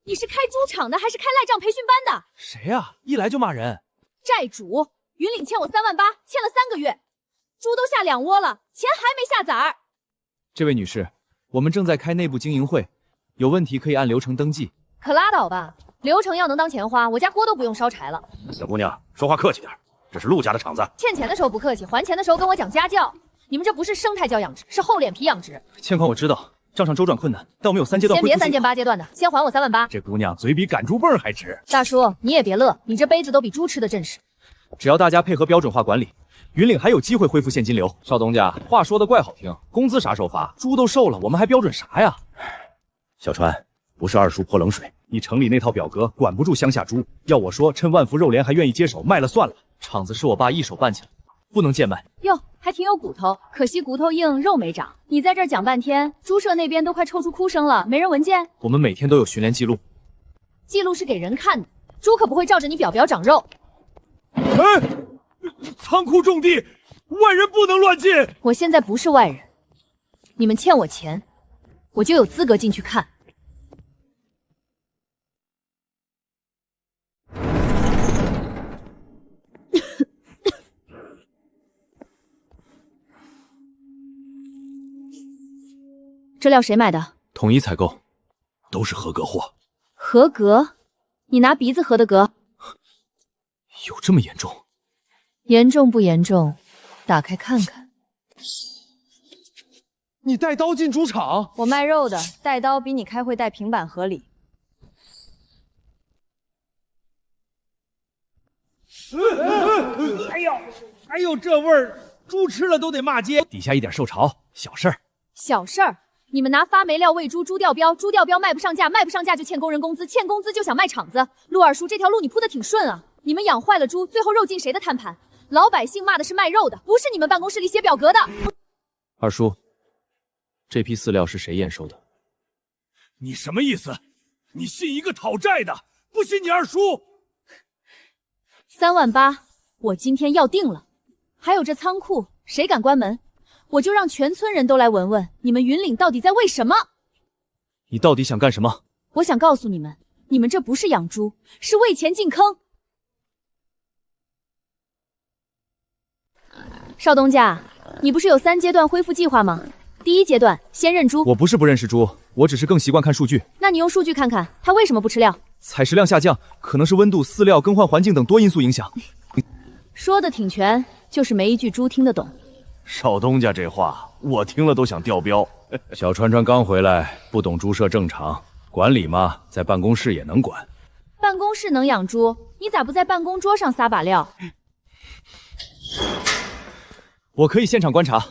你是开猪场的还是开赖账培训班的？谁呀？一来就骂人。债主云岭欠我3万8，欠了3个月，猪都下2窝了，钱还没下崽儿。这位女士，我们正在开内部经营会，有问题可以按流程登记。可拉倒吧，流程要能当钱花，我家锅都不用烧柴了。小姑娘，说话客气点，这是陆家的厂子。欠钱的时候不客气，还钱的时候跟我讲家教。你们这不是生态教养殖，是厚脸皮养殖。欠款我知道，账上周转困难，但我们有3阶段。先别3件8阶段的，先还我3万8。这姑娘嘴比赶猪蹦还直。大叔，你也别乐，你这杯子都比猪吃的正实。只要大家配合标准化管理，云岭还有机会恢复现金流。邵东家话说的怪好听，工资啥时候发？猪都瘦了，我们还标准啥呀？小川，不是二叔泼冷水，你城里那套表格管不住乡下猪。要我说，趁万福肉联还愿意接手，卖了算了。厂子是我爸一手办起来，不能贱卖。哟，还挺有骨头，可惜骨头硬，肉没长。你在这儿讲半天，猪舍那边都快抽出哭声了，没人闻见？我们每天都有巡联记录，记录是给人看的，猪可不会照着你表长肉。哎，仓库种地，外人不能乱进。我现在不是外人，你们欠我钱，我就有资格进去看。这料谁买的？统一采购，都是合格货。合格？你拿鼻子合的格？有这么严重？严重不严重？打开看看。你带刀进猪场？我卖肉的，带刀比你开会带平板合理。哎呦，这味儿，猪吃了都得骂街。底下一点受潮，小事儿。小事儿？你们拿发霉料喂猪，猪掉膘，猪掉膘卖不上价，卖不上价就欠工人工资，欠工资就想卖厂子。陆二叔，这条路你铺得挺顺啊。你们养坏了猪，最后肉进谁的摊盘？老百姓骂的是卖肉的，不是你们办公室里写表格的。二叔，这批饲料是谁验收的？你什么意思？你信一个讨债的，不信你二叔？3万8，我今天要定了。还有这仓库，谁敢关门，我就让全村人都来闻闻，你们云岭到底在为什么？你到底想干什么？我想告诉你们，你们这不是养猪，是为钱进坑。邵东家，你不是有3阶段恢复计划吗？第1阶段先认猪。我不是不认识猪，我只是更习惯看数据。那你用数据看看，它为什么不吃料？采食量下降，可能是温度、饲料更换环境等多因素影响。说的挺全，就是没一句猪听得懂。少东家这话，我听了都想掉标。小川川刚回来，不懂猪舍正常管理嘛，在办公室也能管。办公室能养猪，你咋不在办公桌上撒把料？我可以现场观察。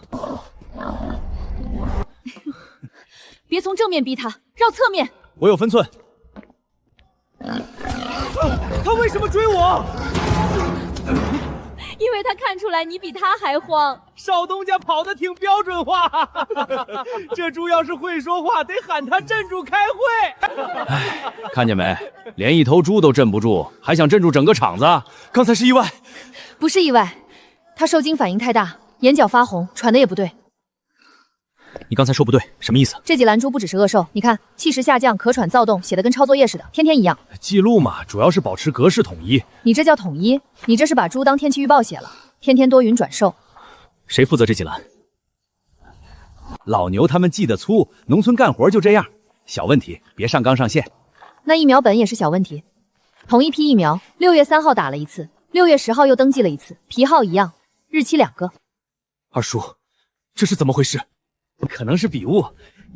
别从正面逼他，绕侧面。我有分寸。他为什么追我？因为他看出来你比他还慌。少东家跑得挺标准化，这猪要是会说话，得喊他镇住开会。哎，看见没？连一头猪都镇不住，还想镇住整个厂子？刚才是意外。不是意外，他受惊反应太大，眼角发红，喘的也不对。你刚才说不对，什么意思？这几栏猪不只是恶兽，你看气势下降、咳喘、躁动，写的跟抄作业似的，天天一样。记录嘛，主要是保持格式统一。你这叫统一？你这是把猪当天气预报写了，天天多云转瘦。谁负责这几栏？老牛他们记得粗，农村干活就这样，小问题别上纲上线。那疫苗本也是小问题，同一批疫苗，6月3号打了一次，6月10号又登记了一次，批号一样，日期2个。二叔，这是怎么回事？可能是笔误，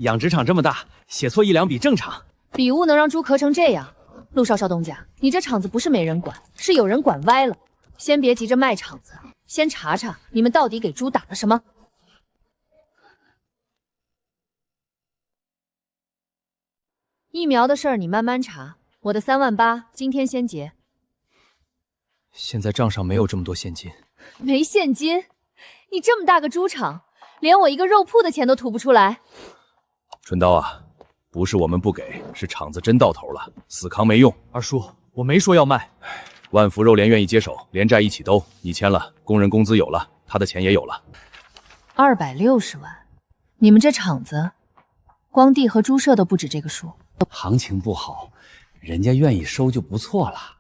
养殖场这么大，写错1、2笔正常。笔误能让猪咳成这样？陆少东家，你这厂子不是没人管，是有人管歪了。先别急着卖厂子，先查查你们到底给猪打了什么。疫苗的事儿你慢慢查，我的3万8今天先结。现在账上没有这么多现金。没现金？你这么大个猪场，连我一个肉铺的钱都吐不出来。春刀啊，不是我们不给，是厂子真到头了，死扛没用。二叔，我没说要卖。万福肉联愿意接手，连债一起兜，你签了，工人工资有了，他的钱也有了。260万，你们这厂子，光地和猪舍都不止这个数。行情不好，人家愿意收就不错了。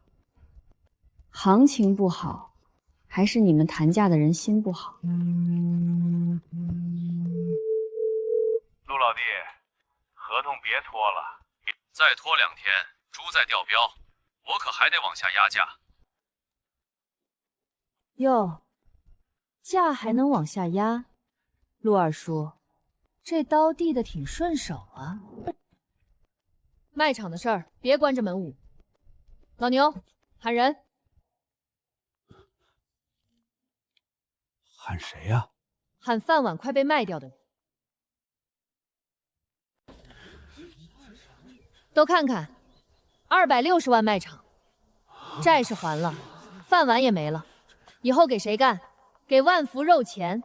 行情不好，还是你们谈价的人心不好？陆老弟，合同别拖了，再拖2天，猪再掉标，我可还得往下压价。哟，价还能往下压？陆二叔，这刀递的挺顺手啊。卖场的事儿别关着门捂。老牛，喊人。喊谁呀？喊饭碗快被卖掉的人。都看看，260万卖场，债是还了，饭碗也没了，以后给谁干？给万福肉钱，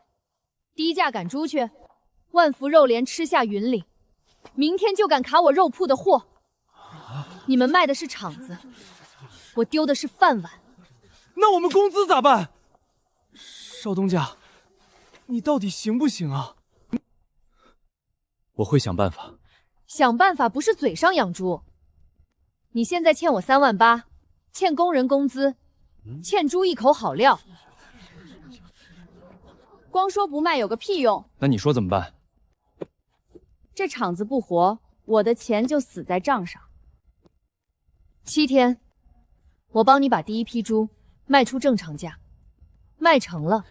低价赶猪去，万福肉连吃下云里，明天就敢卡我肉铺的货。你们卖的是场子，我丢的是饭碗。那我们工资咋办？少东家，你到底行不行啊？我会想办法。想办法不是嘴上养猪。你现在欠我3万8，欠工人工资，欠猪一口好料。光说不卖有个屁用！那你说怎么办？这场子不活，我的钱就死在账上。7天，我帮你把第一批猪卖出正常价，卖成了，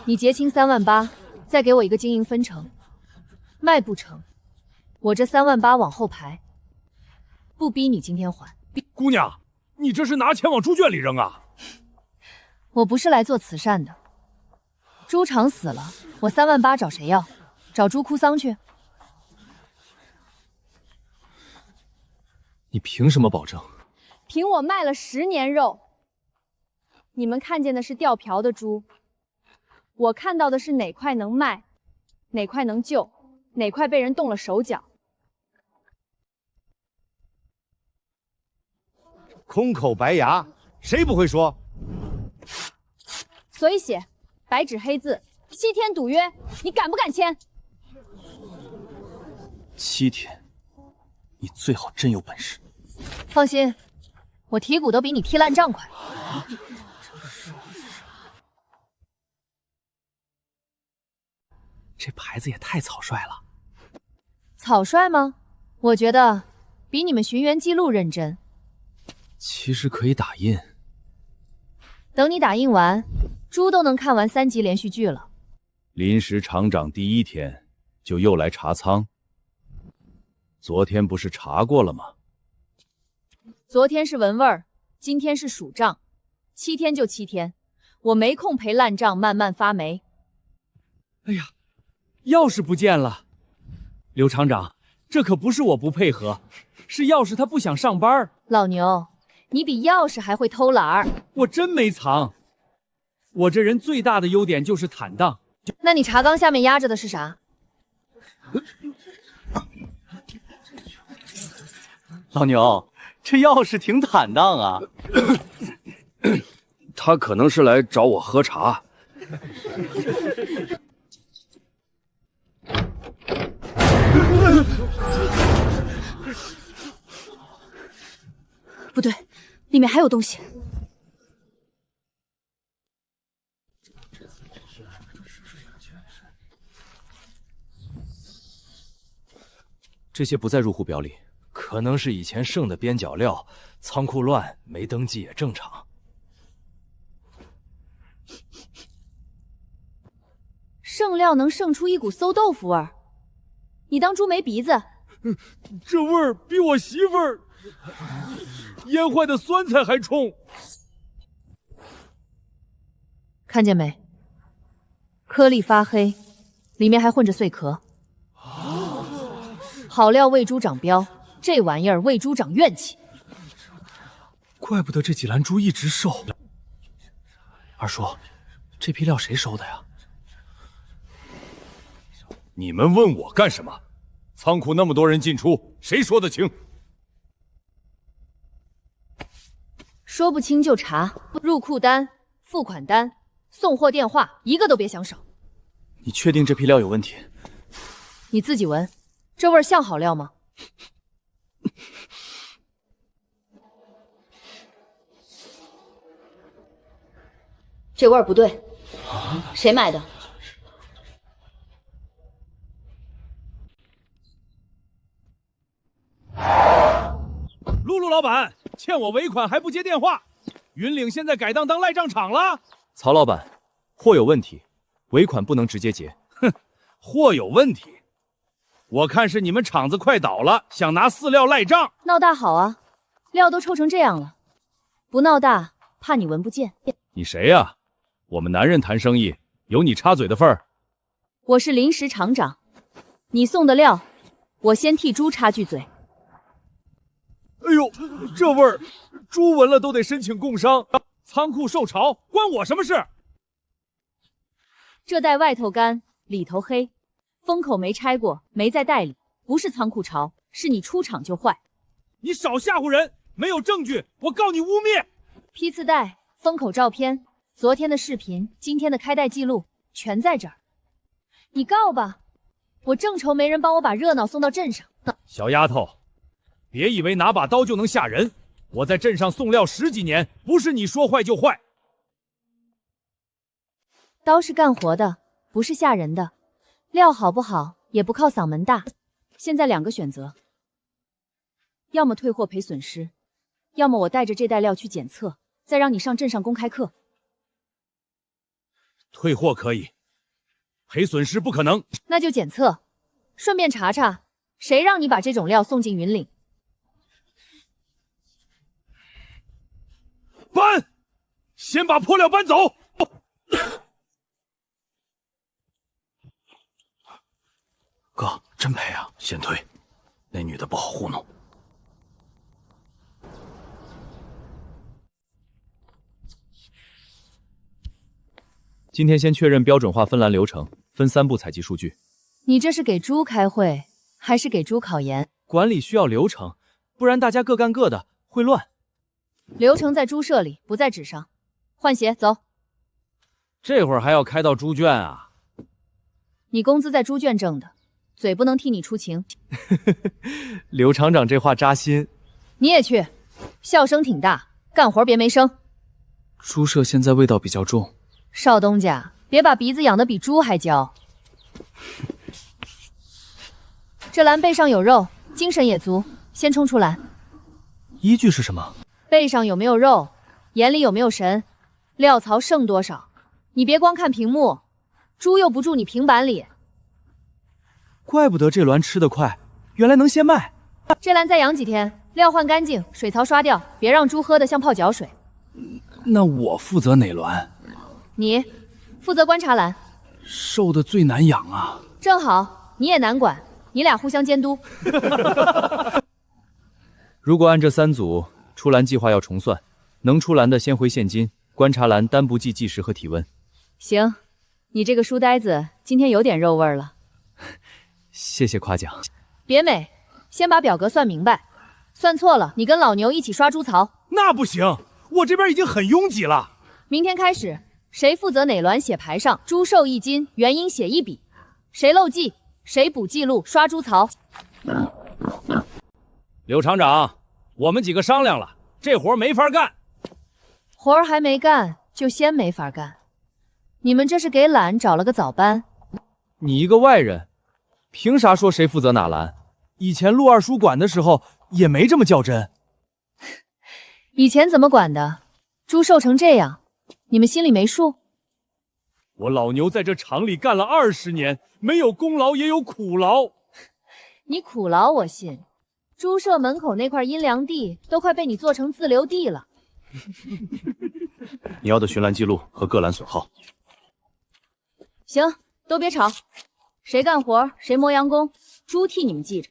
你结清3万8，再给我一个经营分成。卖不成，我这3万8往后排，不逼你今天还。姑娘，你这是拿钱往猪圈里扔啊？我不是来做慈善的。猪场死了，我3万8找谁要？找猪哭丧去。你凭什么保证？凭我卖了10年肉，你们看见的是掉瓢的猪，我看到的是哪块能卖，哪块能救，哪块被人动了手脚。空口白牙，谁不会说？所以写白纸黑字，7天赌约，你敢不敢签？7天，你最好真有本事。放心，我提股都比你踢烂账快。这牌子也太草率了。草率吗？我觉得比你们寻源记录认真。其实可以打印。等你打印完，猪都能看完3集连续剧了。临时厂长第1天就又来查仓，昨天不是查过了吗？昨天是闻味儿，今天是数账，7天就7天，我没空陪烂账慢慢发霉。哎呀，钥匙不见了！刘厂长，这可不是我不配合，是钥匙他不想上班。老牛，你比钥匙还会偷懒儿。我真没藏。我这人最大的优点就是坦荡。那你茶缸下面压着的是啥？老牛，这钥匙挺坦荡啊。他可能是来找我喝茶。不对，里面还有东西。这些不在入户表里，可能是以前剩的边角料，仓库乱没登记也正常。剩料能剩出一股馊豆腐味儿，你当猪没鼻子？这味儿比我媳妇儿腌坏的酸菜还冲。看见没？颗粒发黑，里面还混着碎壳。好料喂猪长膘，这玩意儿喂猪长怨气。怪不得这几篮猪一直瘦。二叔，这批料谁收的呀？你们问我干什么？仓库那么多人进出，谁说得清？说不清就查，入库单、付款单、送货电话，一个都别想少。你确定这批料有问题？你自己闻，这味儿像好料吗？这味儿不对，谁买的？露露老板欠我尾款还不接电话，云岭现在改当赖账场了。曹老板，货有问题，尾款不能直接结。哼，货有问题，我看是你们厂子快倒了，想拿饲料赖账。闹大好啊，料都臭成这样了，不闹大怕你闻不见。你谁呀？我们男人谈生意，有你插嘴的份儿。我是临时厂长，你送的料，我先替猪插句嘴。哎呦，这味儿，猪闻了都得申请工伤。仓库受潮，关我什么事？这袋外头干，里头黑，封口没拆过，没在袋里，不是仓库潮，是你出厂就坏。你少吓唬人，没有证据，我告你污蔑。批次袋、封口照片、昨天的视频、今天的开袋记录，全在这儿。你告吧，我正愁没人帮我把热闹送到镇上。小丫头，别以为拿把刀就能吓人。我在镇上送料10几年，不是你说坏就坏。刀是干活的，不是吓人的。料好不好也不靠嗓门大。现在2个选择，要么退货赔损失，要么我带着这袋料去检测，再让你上镇上公开课。退货可以，赔损失不可能。那就检测，顺便查查谁让你把这种料送进云岭。搬！先把破料搬走。哥，真赔啊！先退，那女的不好糊弄。今天先确认标准化分栏流程，分3步采集数据。你这是给猪开会，还是给猪考研？管理需要流程，不然大家各干各的，会乱。流程在猪舍里，不在纸上。换鞋，走。这会儿还要开到猪圈啊？你工资在猪圈挣的，嘴不能替你出情。刘厂长这话扎心。你也去，笑声挺大，干活别没声。猪舍现在味道比较重。少东家，别把鼻子养得比猪还焦。这栏背上有肉，精神也足，先冲出栏。依据是什么？背上有没有肉，眼里有没有神，料槽剩多少。你别光看屏幕，猪又不住你平板里。怪不得这卵吃得快，原来能现卖。这栏再养几天，料换干净，水槽刷掉，别让猪喝得像泡脚水。那我负责哪卵？你负责观察栏。瘦的最难养啊。正好，你也难管，你俩互相监督。如果按这3组，出栏计划要重算，能出栏的先回现金，观察栏单不计计时和体温。行，你这个书呆子今天有点肉味了。谢谢夸奖。别美，先把表格算明白，算错了你跟老牛一起刷猪槽。那不行，我这边已经很拥挤了。明天开始，谁负责哪卵写牌上，猪瘦1斤，原因写1笔，谁漏记谁补记录，刷猪槽。刘厂长，我们几个商量了，这活没法干。活儿还没干，就先没法干。你们这是给懒找了个早班。你一个外人，凭啥说谁负责哪栏？以前陆二叔管的时候也没这么较真。以前怎么管的？猪瘦成这样，你们心里没数？我老牛在这厂里干了20年，没有功劳也有苦劳。你苦劳我信，猪舍门口那块阴凉地都快被你做成自留地了。你要的巡栏记录和各栏损耗。行，都别吵，谁干活谁磨洋工，猪替你们记着。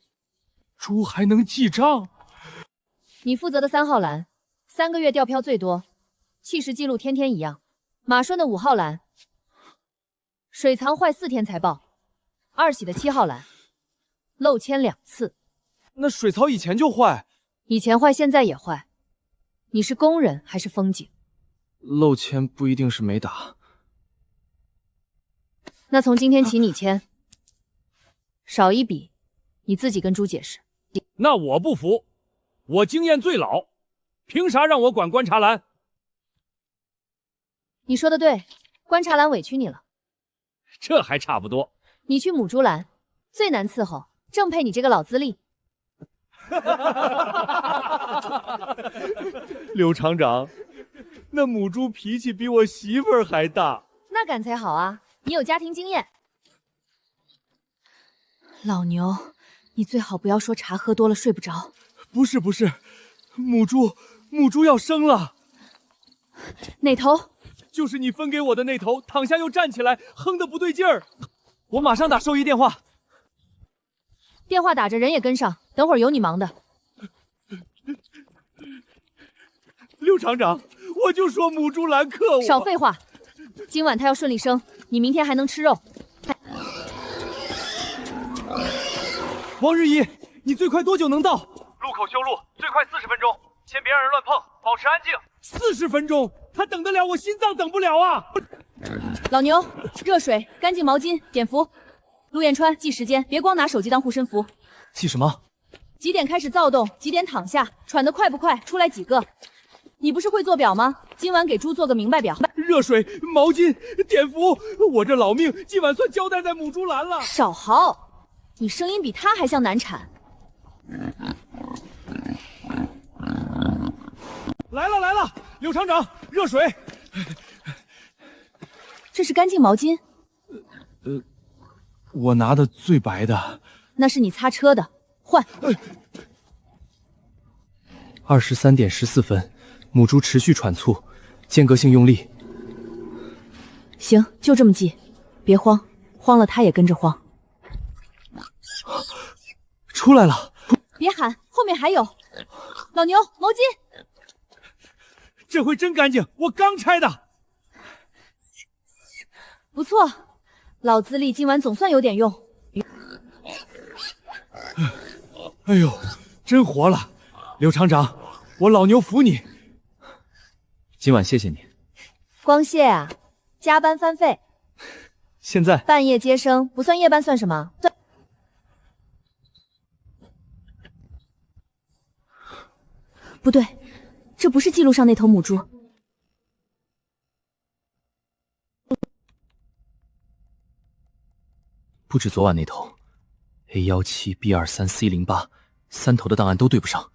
猪还能记账？你负责的3号栏，3个月掉漂最多，气势记录天天一样。马顺的5号栏，水藏坏4天才报。二喜的7号栏，漏铅2次。那水槽以前就坏？以前坏，现在也坏。你是工人还是风景？漏铅不一定是没打。那从今天起你签，少1笔，你自己跟猪解释。那我不服，我经验最老，凭啥让我管观察栏？你说的对，观察栏委屈你了。这还差不多。你去母猪栏，最难伺候，正配你这个老资历。刘厂长，那母猪脾气比我媳妇儿还大。那敢才好啊，你有家庭经验。老牛，你最好不要说茶喝多了睡不着。不是，母猪要生了。哪头？就是你分给我的那头，躺下又站起来，哼得不对劲儿。我马上打兽医电话。电话打着，人也跟上，等会儿有你忙的。刘厂长，我就说母猪栏克我。少废话，今晚它要顺利生，你明天还能吃肉。王日一，你最快多久能到？路口修路，最快40分钟，先别让人乱碰，保持安静。40分钟，他等得了，我心脏等不了啊！老牛，热水、干净毛巾、碘伏。陆彦川，记时间，别光拿手机当护身符。记什么？几点开始躁动？几点躺下？喘得快不快？出来几个？你不是会做表吗？今晚给猪做个明白表。热水、毛巾、碘伏，我这老命今晚算交代在母猪栏了。少嚎，你声音比他还像难产。来了，刘厂长，热水。这是干净毛巾，我拿的最白的。那是你擦车的，换。23点14分，母猪持续喘促，间隔性用力。行，就这么记，别慌，慌了他也跟着慌。出来了，别喊，后面还有。老牛，毛巾。这回真干净，我刚拆的。不错，老资历今晚总算有点用。哎呦，真活了，刘厂长，我老牛服你。今晚谢谢你。光谢啊，加班翻费。现在半夜接生不算夜班算什么？不对，这不是记录上那头母猪。不止昨晚那头 A17B23C08 3头的档案都对不上，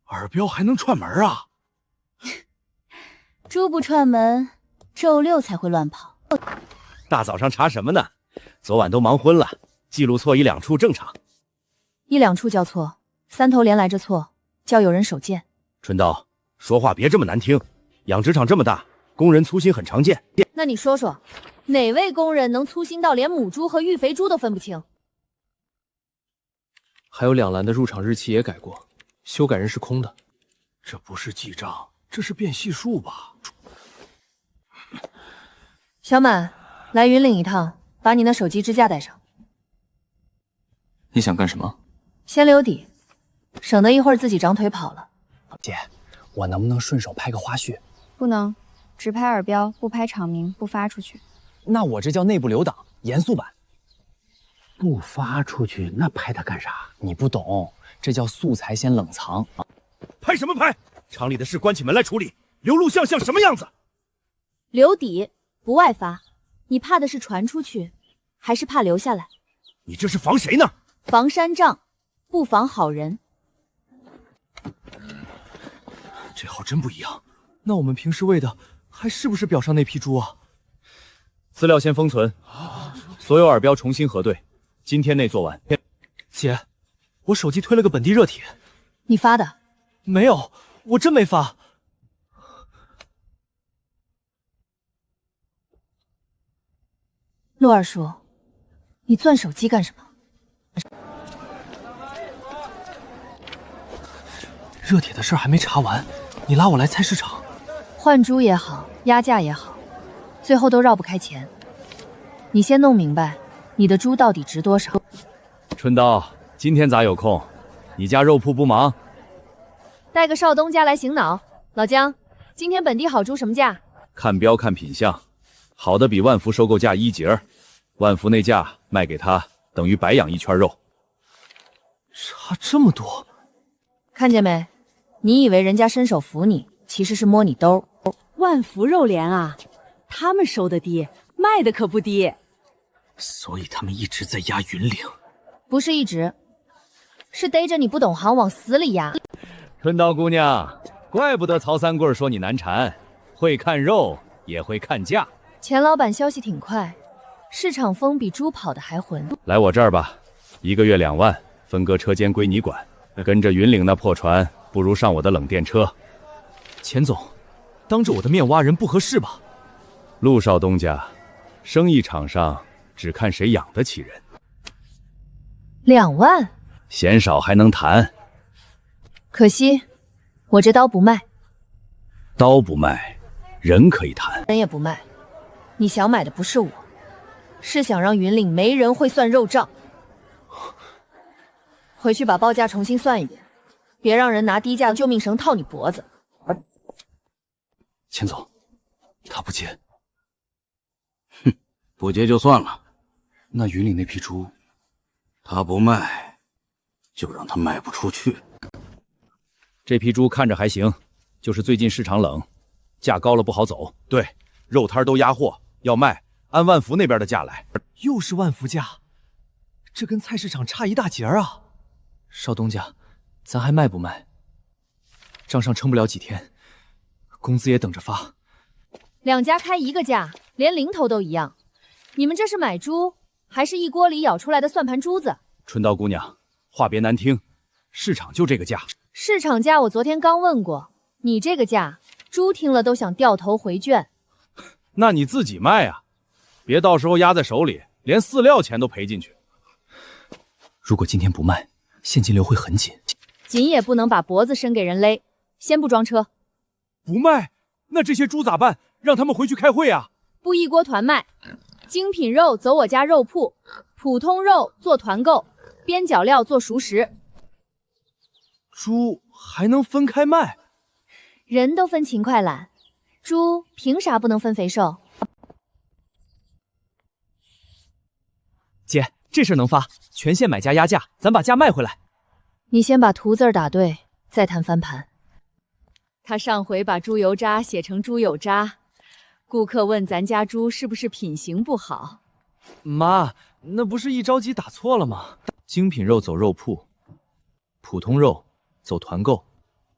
耳标还能串门啊？猪不串门，周六才会乱跑。大早上查什么呢？昨晚都忙昏了，记录错1、2处正常。1、2处叫错，3头连来着错，叫有人手贱。春刀，说话别这么难听。养殖场这么大，工人粗心很常见。那你说说，哪位工人能粗心到连母猪和育肥猪都分不清？还有2栏的入场日期也改过，修改人是空的。这不是记账，这是变系数吧？小满，来云岭一趟，把你那手机支架带上。你想干什么？先留底，省得一会儿自己长腿跑了。姐，我能不能顺手拍个花絮？不能，只拍耳标，不拍场名，不发出去。那我这叫内部留档，严肃版。不发出去，那拍它干啥？你不懂，这叫素材先冷藏。拍什么拍？厂里的事关起门来处理，留录像什么样子？留底不外发，你怕的是传出去，还是怕留下来？你这是防谁呢？防山障，不防好人。这号真不一样，那我们平时喂的还是不是表上那批猪啊？资料先封存，所有耳标重新核对，今天内做完。姐，我手机推了个本地热帖。你发的？没有，我真没发。陆二叔，你攥手机干什么？热帖的事还没查完，你拉我来菜市场，换猪也好，压价也好，最后都绕不开钱。你先弄明白，你的猪到底值多少？春刀，今天咋有空？你家肉铺不忙？带个少东家来醒脑。老姜，今天本地好猪什么价？看标看品相，好的比万福收购价1截，万福那价卖给他等于白养1圈肉。差这么多，看见没？你以为人家伸手扶你，其实是摸你兜。万福肉联啊，他们收的低，卖的可不低。所以他们一直在压云岭。不是一直，是逮着你不懂行往死里压。春刀姑娘，怪不得曹三贵说你难缠，会看肉也会看价。钱老板消息挺快，市场风比猪跑的还浑。来我这儿吧，1个月2万，分割车间归你管。跟着云岭那破船，不如上我的冷电车。钱总，当着我的面挖人不合适吧？陆少东家，生意场上只看谁养得起人。2万，嫌少还能谈？可惜我这刀不卖。刀不卖，人可以谈。人也不卖。你想买的不是我，是想让云岭没人会算肉账。回去把报价重新算一遍，别让人拿低价救命绳套你脖子。钱总，他不接。哼，不接就算了。那云岭那批猪，他不卖，就让他卖不出去。这批猪看着还行，就是最近市场冷，价高了不好走。对，肉摊都压货，要卖按万福那边的价来。又是万福价，这跟菜市场差一大截儿啊！少东家，咱还卖不卖？账上撑不了几天，工资也等着发。2家开一个价，连零头都一样。你们这是买猪，还是一锅里舀出来的算盘珠子？春刀姑娘，话别难听，市场就这个价。市场价我昨天刚问过，你这个价，猪听了都想掉头回圈。那你自己卖啊，别到时候压在手里，连饲料钱都赔进去。如果今天不卖，现金流会很紧。紧也不能把脖子伸给人勒。先不装车。不卖，那这些猪咋办？让他们回去开会啊！不一锅团卖，精品肉走我家肉铺，普通肉做团购，边角料做熟食。猪还能分开卖？人都分勤快懒，猪凭啥不能分肥瘦？姐，这事能发，全县买家压价，咱把价卖回来。你先把图字打对，再谈翻盘。他上回把猪油渣写成猪有渣，顾客问咱家猪是不是品行不好。妈，那不是一着急打错了吗？精品肉走肉铺，普通肉走团购，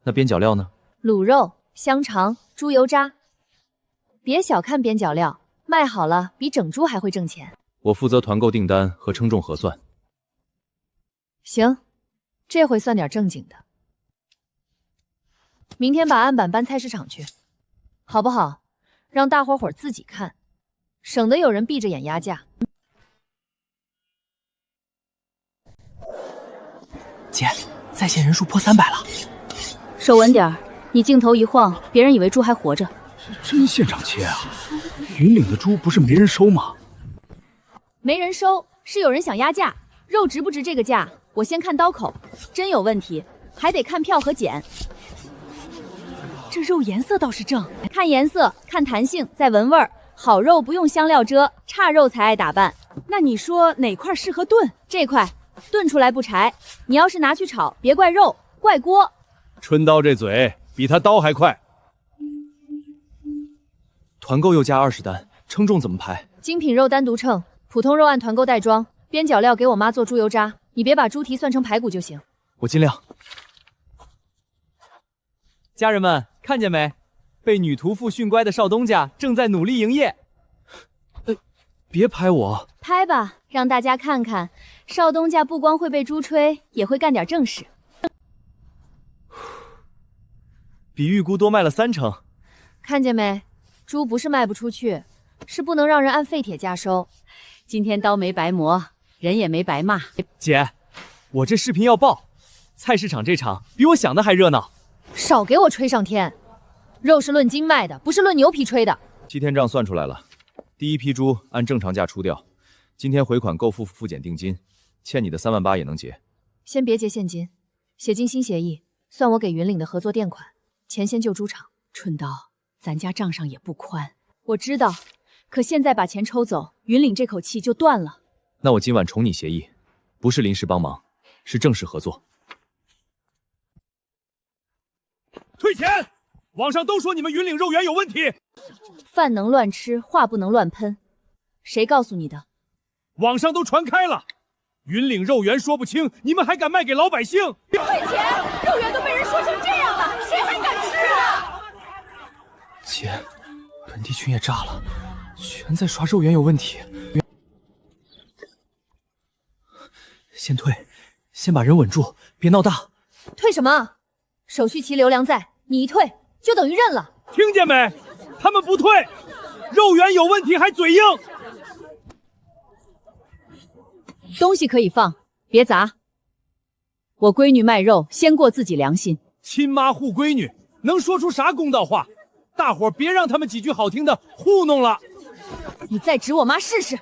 那边角料呢？卤肉、香肠、猪油渣。别小看边角料，卖好了比整猪还会挣钱。我负责团购订单和称重核算。行，这回算点正经的。明天把案板搬菜市场去，好不好？让大伙自己看，省得有人闭着眼压价。姐，在线人数破300了。手稳点儿，你镜头一晃，别人以为猪还活着。真现场切啊！云岭的猪不是没人收吗？没人收，是有人想压价。肉值不值这个价？我先看刀口，真有问题，还得看票和检。这肉颜色倒是正，看颜色，看弹性，再闻味儿。好肉不用香料遮，差肉才爱打扮。那你说哪块适合炖？这块炖出来不柴，你要是拿去炒，别怪肉，怪锅。春刀这嘴比他刀还快。团购又加20单，称重怎么排？精品肉单独称，普通肉按团购袋装。边角料给我妈做猪油渣，你别把猪蹄算成排骨就行。我尽量。家人们看见没？被女屠夫训乖的少东家正在努力营业。别拍我！拍吧，让大家看看，少东家不光会被猪吹，也会干点正事。比预估多卖了30%。看见没？猪不是卖不出去，是不能让人按废铁价收。今天刀没白磨，人也没白骂。姐，我这视频要爆，菜市场这场比我想的还热闹。少给我吹上天！肉是论斤卖的，不是论牛皮吹的。7天账算出来了，第一批猪按正常价出掉，今天回款够付复检定金，欠你的3万8也能结。先别结现金，写进新协议，算我给云岭的合作垫款，钱先救猪场。春刀，咱家账上也不宽。我知道，可现在把钱抽走，云岭这口气就断了。那我今晚重拟协议，不是临时帮忙，是正式合作。退钱！网上都说你们云岭肉源有问题。饭能乱吃，话不能乱喷。谁告诉你的？网上都传开了，云岭肉圆说不清，你们还敢卖给老百姓？退钱！肉圆都被人说成这样了，谁还敢吃啊？姐，本地群也炸了，全在刷肉圆有问题。先退，先把人稳住，别闹大。退什么？手续齐，流量在，你一退就等于认了。听见没？他们不退，肉圆有问题还嘴硬。东西可以放，别砸。我闺女卖肉，先过自己良心。亲妈护闺女，能说出啥公道话？大伙儿别让他们几句好听的糊弄了。你再指我妈试试。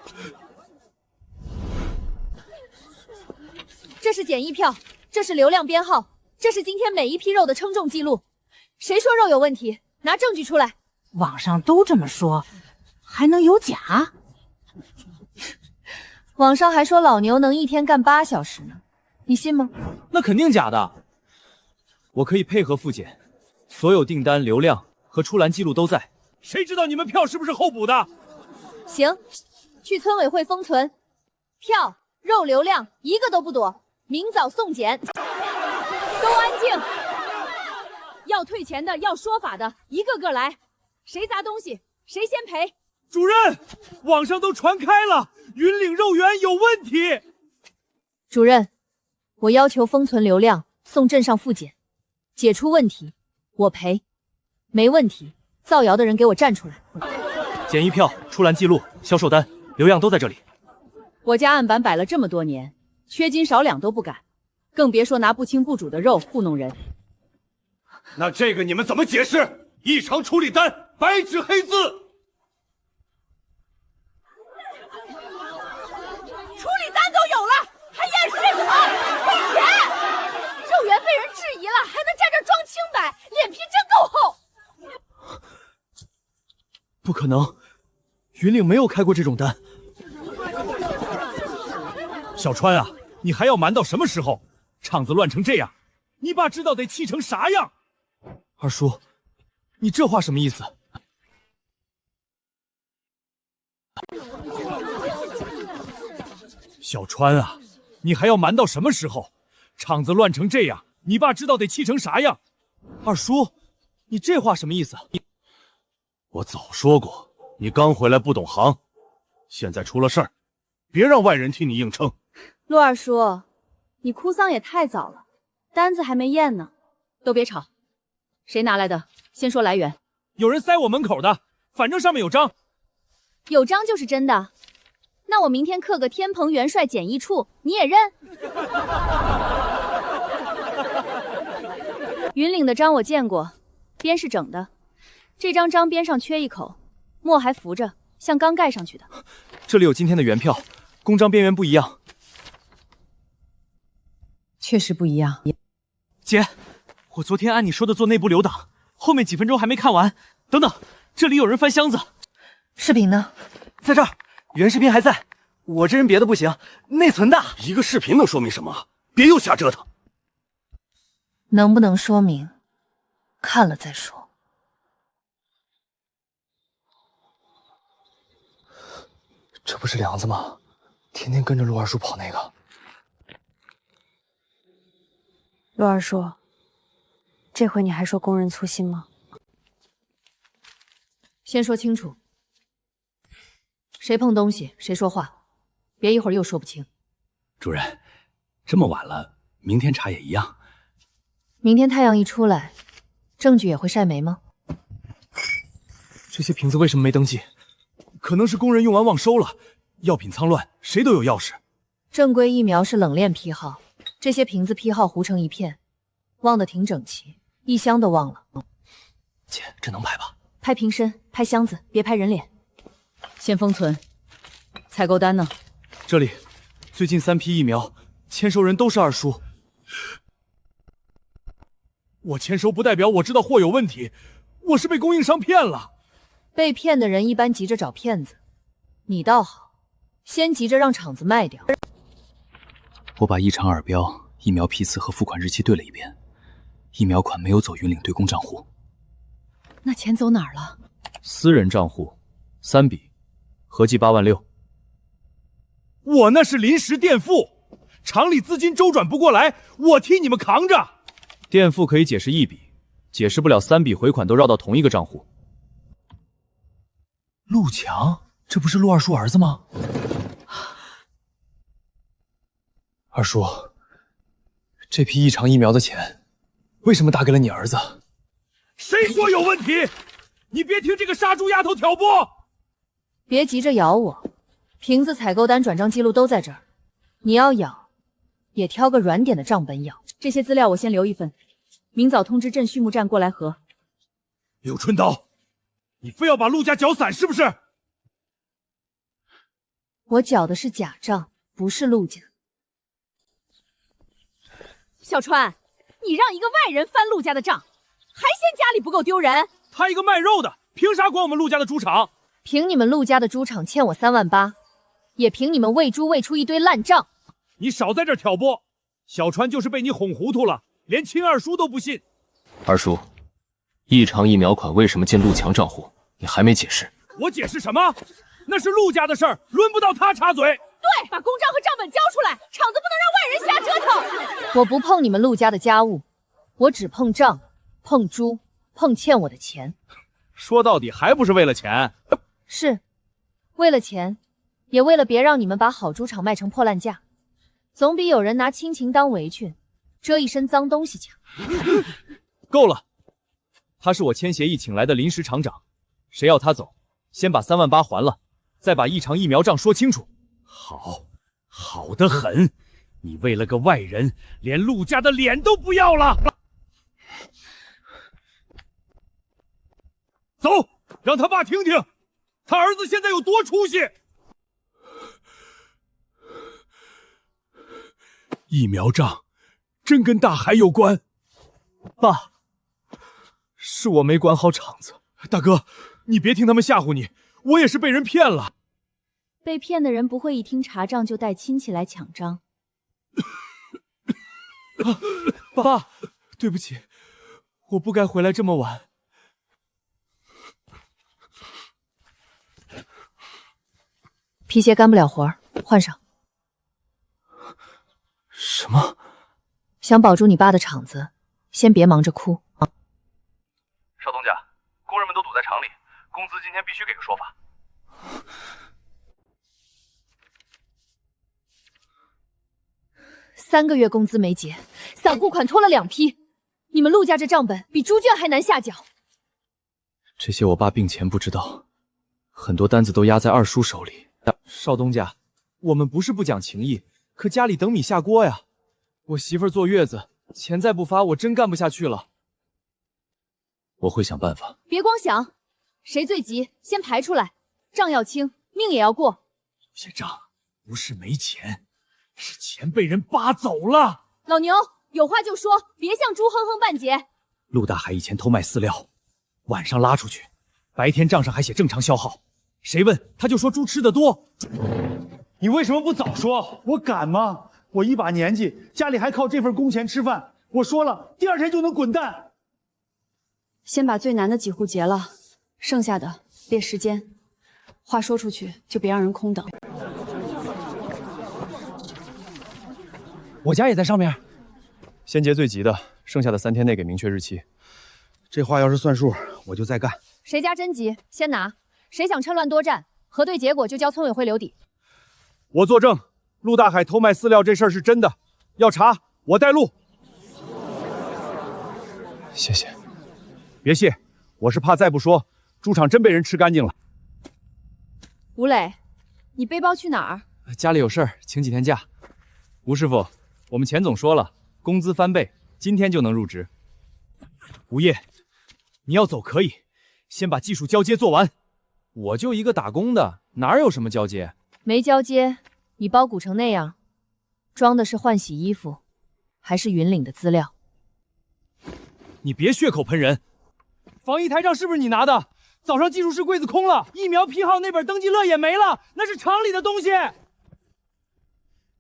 这是检疫票，这是流量编号，这是今天每一批肉的称重记录。谁说肉有问题？拿证据出来。网上都这么说，还能有假？网上还说老牛能一天干8小时呢，你信吗？那肯定假的。我可以配合复检，所有订单、流量和出栏记录都在。谁知道你们票是不是候补的？行，去村委会封存，票、肉流量一个都不躲，明早送检。都安静！要退钱的、要说法的，一个个来。谁砸东西，谁先赔。主任，网上都传开了，云岭肉圆有问题。主任，我要求封存流量，送镇上复检，解出问题，我赔；没问题，造谣的人给我站出来。检疫票、出栏记录、销售单、流量都在这里。我家案板摆了这么多年，缺斤少两都不敢，更别说拿不清不煮的肉糊弄人。那这个你们怎么解释？异常处理单，白纸黑字。处理单都有了，还验视什么？退钱！肉圆被人质疑了，还能站这装清白，脸皮真够厚。不可能，云岭没有开过这种单。小川啊，你还要瞒到什么时候？厂子乱成这样，你爸知道得气成啥样？二叔，你这话什么意思？小川啊，你还要瞒到什么时候？厂子乱成这样，你爸知道得气成啥样？二叔，你这话什么意思？我早说过，你刚回来不懂行，现在出了事儿，别让外人替你硬撑。陆二叔，你哭丧也太早了，单子还没验呢。都别吵，谁拿来的？先说来源。有人塞我门口的，反正上面有章。有章就是真的。那我明天刻个天蓬元帅检疫处，你也认？云岭的章我见过，边是整的，这张章边上缺一口，墨还浮着，像刚盖上去的。这里有今天的原票，公章边缘不一样。确实不一样。姐，我昨天按你说的做内部留档，后面几分钟还没看完。等等，这里有人翻箱子。视频呢？在这儿，原视频还在。我这人别的不行，内存大。一个视频能说明什么？别又瞎折腾。能不能说明？看了再说。这不是梁子吗？天天跟着陆二叔跑那个。陆二叔，这回你还说工人粗心吗？先说清楚，谁碰东西谁说话，别一会儿又说不清。主任，这么晚了，明天查也一样。明天太阳一出来，证据也会晒没吗？这些瓶子为什么没登记？可能是工人用完忘收了，药品仓乱，谁都有钥匙。正规疫苗是冷链批号，这些瓶子批号糊成一片，忘得挺整齐，一箱都忘了。姐，这能拍吧？拍瓶身，拍箱子，别拍人脸。先封存。采购单呢？这里，最近3批疫苗，签收人都是二叔。我签收不代表我知道货有问题，我是被供应商骗了。被骗的人一般急着找骗子，你倒好，先急着让厂子卖掉。我把异常耳标、疫苗批次和付款日期对了一遍，疫苗款没有走云岭对公账户。那钱走哪儿了？私人账户3笔，合计8万6。我那是临时垫付，厂里资金周转不过来，我替你们扛着。垫付可以解释1笔，解释不了3笔回款都绕到同一个账户。陆强，这不是陆二叔儿子吗？二叔，这批异常疫苗的钱，为什么打给了你儿子？谁说有问题？你别听这个杀猪丫头挑拨。别急着咬我，瓶子、采购单、转账记录都在这儿。你要咬，也挑个软点的账本咬。这些资料我先留一份，明早通知镇畜牧站过来核。柳春刀，你非要把陆家搅散是不是？我缴的是假账，不是陆家。小川，你让一个外人翻陆家的账，还嫌家里不够丢人？他一个卖肉的，凭啥管我们陆家的猪场？凭你们陆家的猪场欠我3万8，也凭你们喂猪喂出一堆烂账。你少在这儿挑拨，小川就是被你哄糊涂了，连亲二叔都不信。二叔，异常疫苗款为什么进陆强账户？你还没解释。我解释什么？那是陆家的事儿，轮不到他插嘴。对，把公账和账本交出来，厂子不能让外人瞎折腾。我不碰你们陆家的家务，我只碰账、碰猪、碰欠我的钱。说到底还不是为了钱。是，为了钱，也为了别让你们把好猪场卖成破烂价，总比有人拿亲情当围裙，遮一身脏东西强。够了，他是我签协议请来的临时厂长，谁要他走，先把3万8还了，再把异常疫苗账说清楚。好，好得很，你为了个外人，连陆家的脸都不要了。走，让他爸听听，他儿子现在有多出息。疫苗账真跟大海有关。爸，是我没管好场子。大哥，你别听他们吓唬你，我也是被人骗了。被骗的人不会一听查账就带亲戚来抢账。爸，对不起，我不该回来这么晚。皮鞋干不了活儿，换上。什么？想保住你爸的场子，先别忙着哭。少东家，工人们都堵在厂里，工资今天必须给个说法。3个月工资没结，散户款拖了2批，你们陆家这账本比猪圈还难下缴。这些我爸病前不知道，很多单子都压在二叔手里。少东家，我们不是不讲情义，可家里等米下锅呀。我媳妇儿坐月子，钱再不发，我真干不下去了。我会想办法。别光想，谁最急，先排出来，账要清，命也要过。有些账不是没钱，是钱被人扒走了。老牛，有话就说，别像猪哼哼半截。陆大海以前偷卖饲料，晚上拉出去，白天账上还写正常消耗，谁问他就说猪吃的多。你为什么不早说？我敢吗？我一把年纪，家里还靠这份工钱吃饭。我说了，第2天就能滚蛋。先把最难的几户结了，剩下的列时间。话说出去就别让人空等。我家也在上面。先结最急的，剩下的3天内给明确日期。这话要是算数，我就再干。谁家真急，先拿。谁想趁乱多占，核对结果就交村委会留底。我作证，陆大海偷卖饲料这事儿是真的，要查我带路。谢谢。别谢，我是怕再不说，猪场真被人吃干净了。吴磊，你背包去哪儿？家里有事儿，请几天假。吴师傅，我们钱总说了，工资翻倍，今天就能入职。吴业，你要走可以，先把技术交接做完。我就一个打工的，哪有什么交接？没交接，你包鼓成那样，装的是换洗衣服，还是云岭的资料？你别血口喷人。防疫台账是不是你拿的？早上技术室柜子空了，疫苗批号那本登记乐也没了，那是厂里的东西。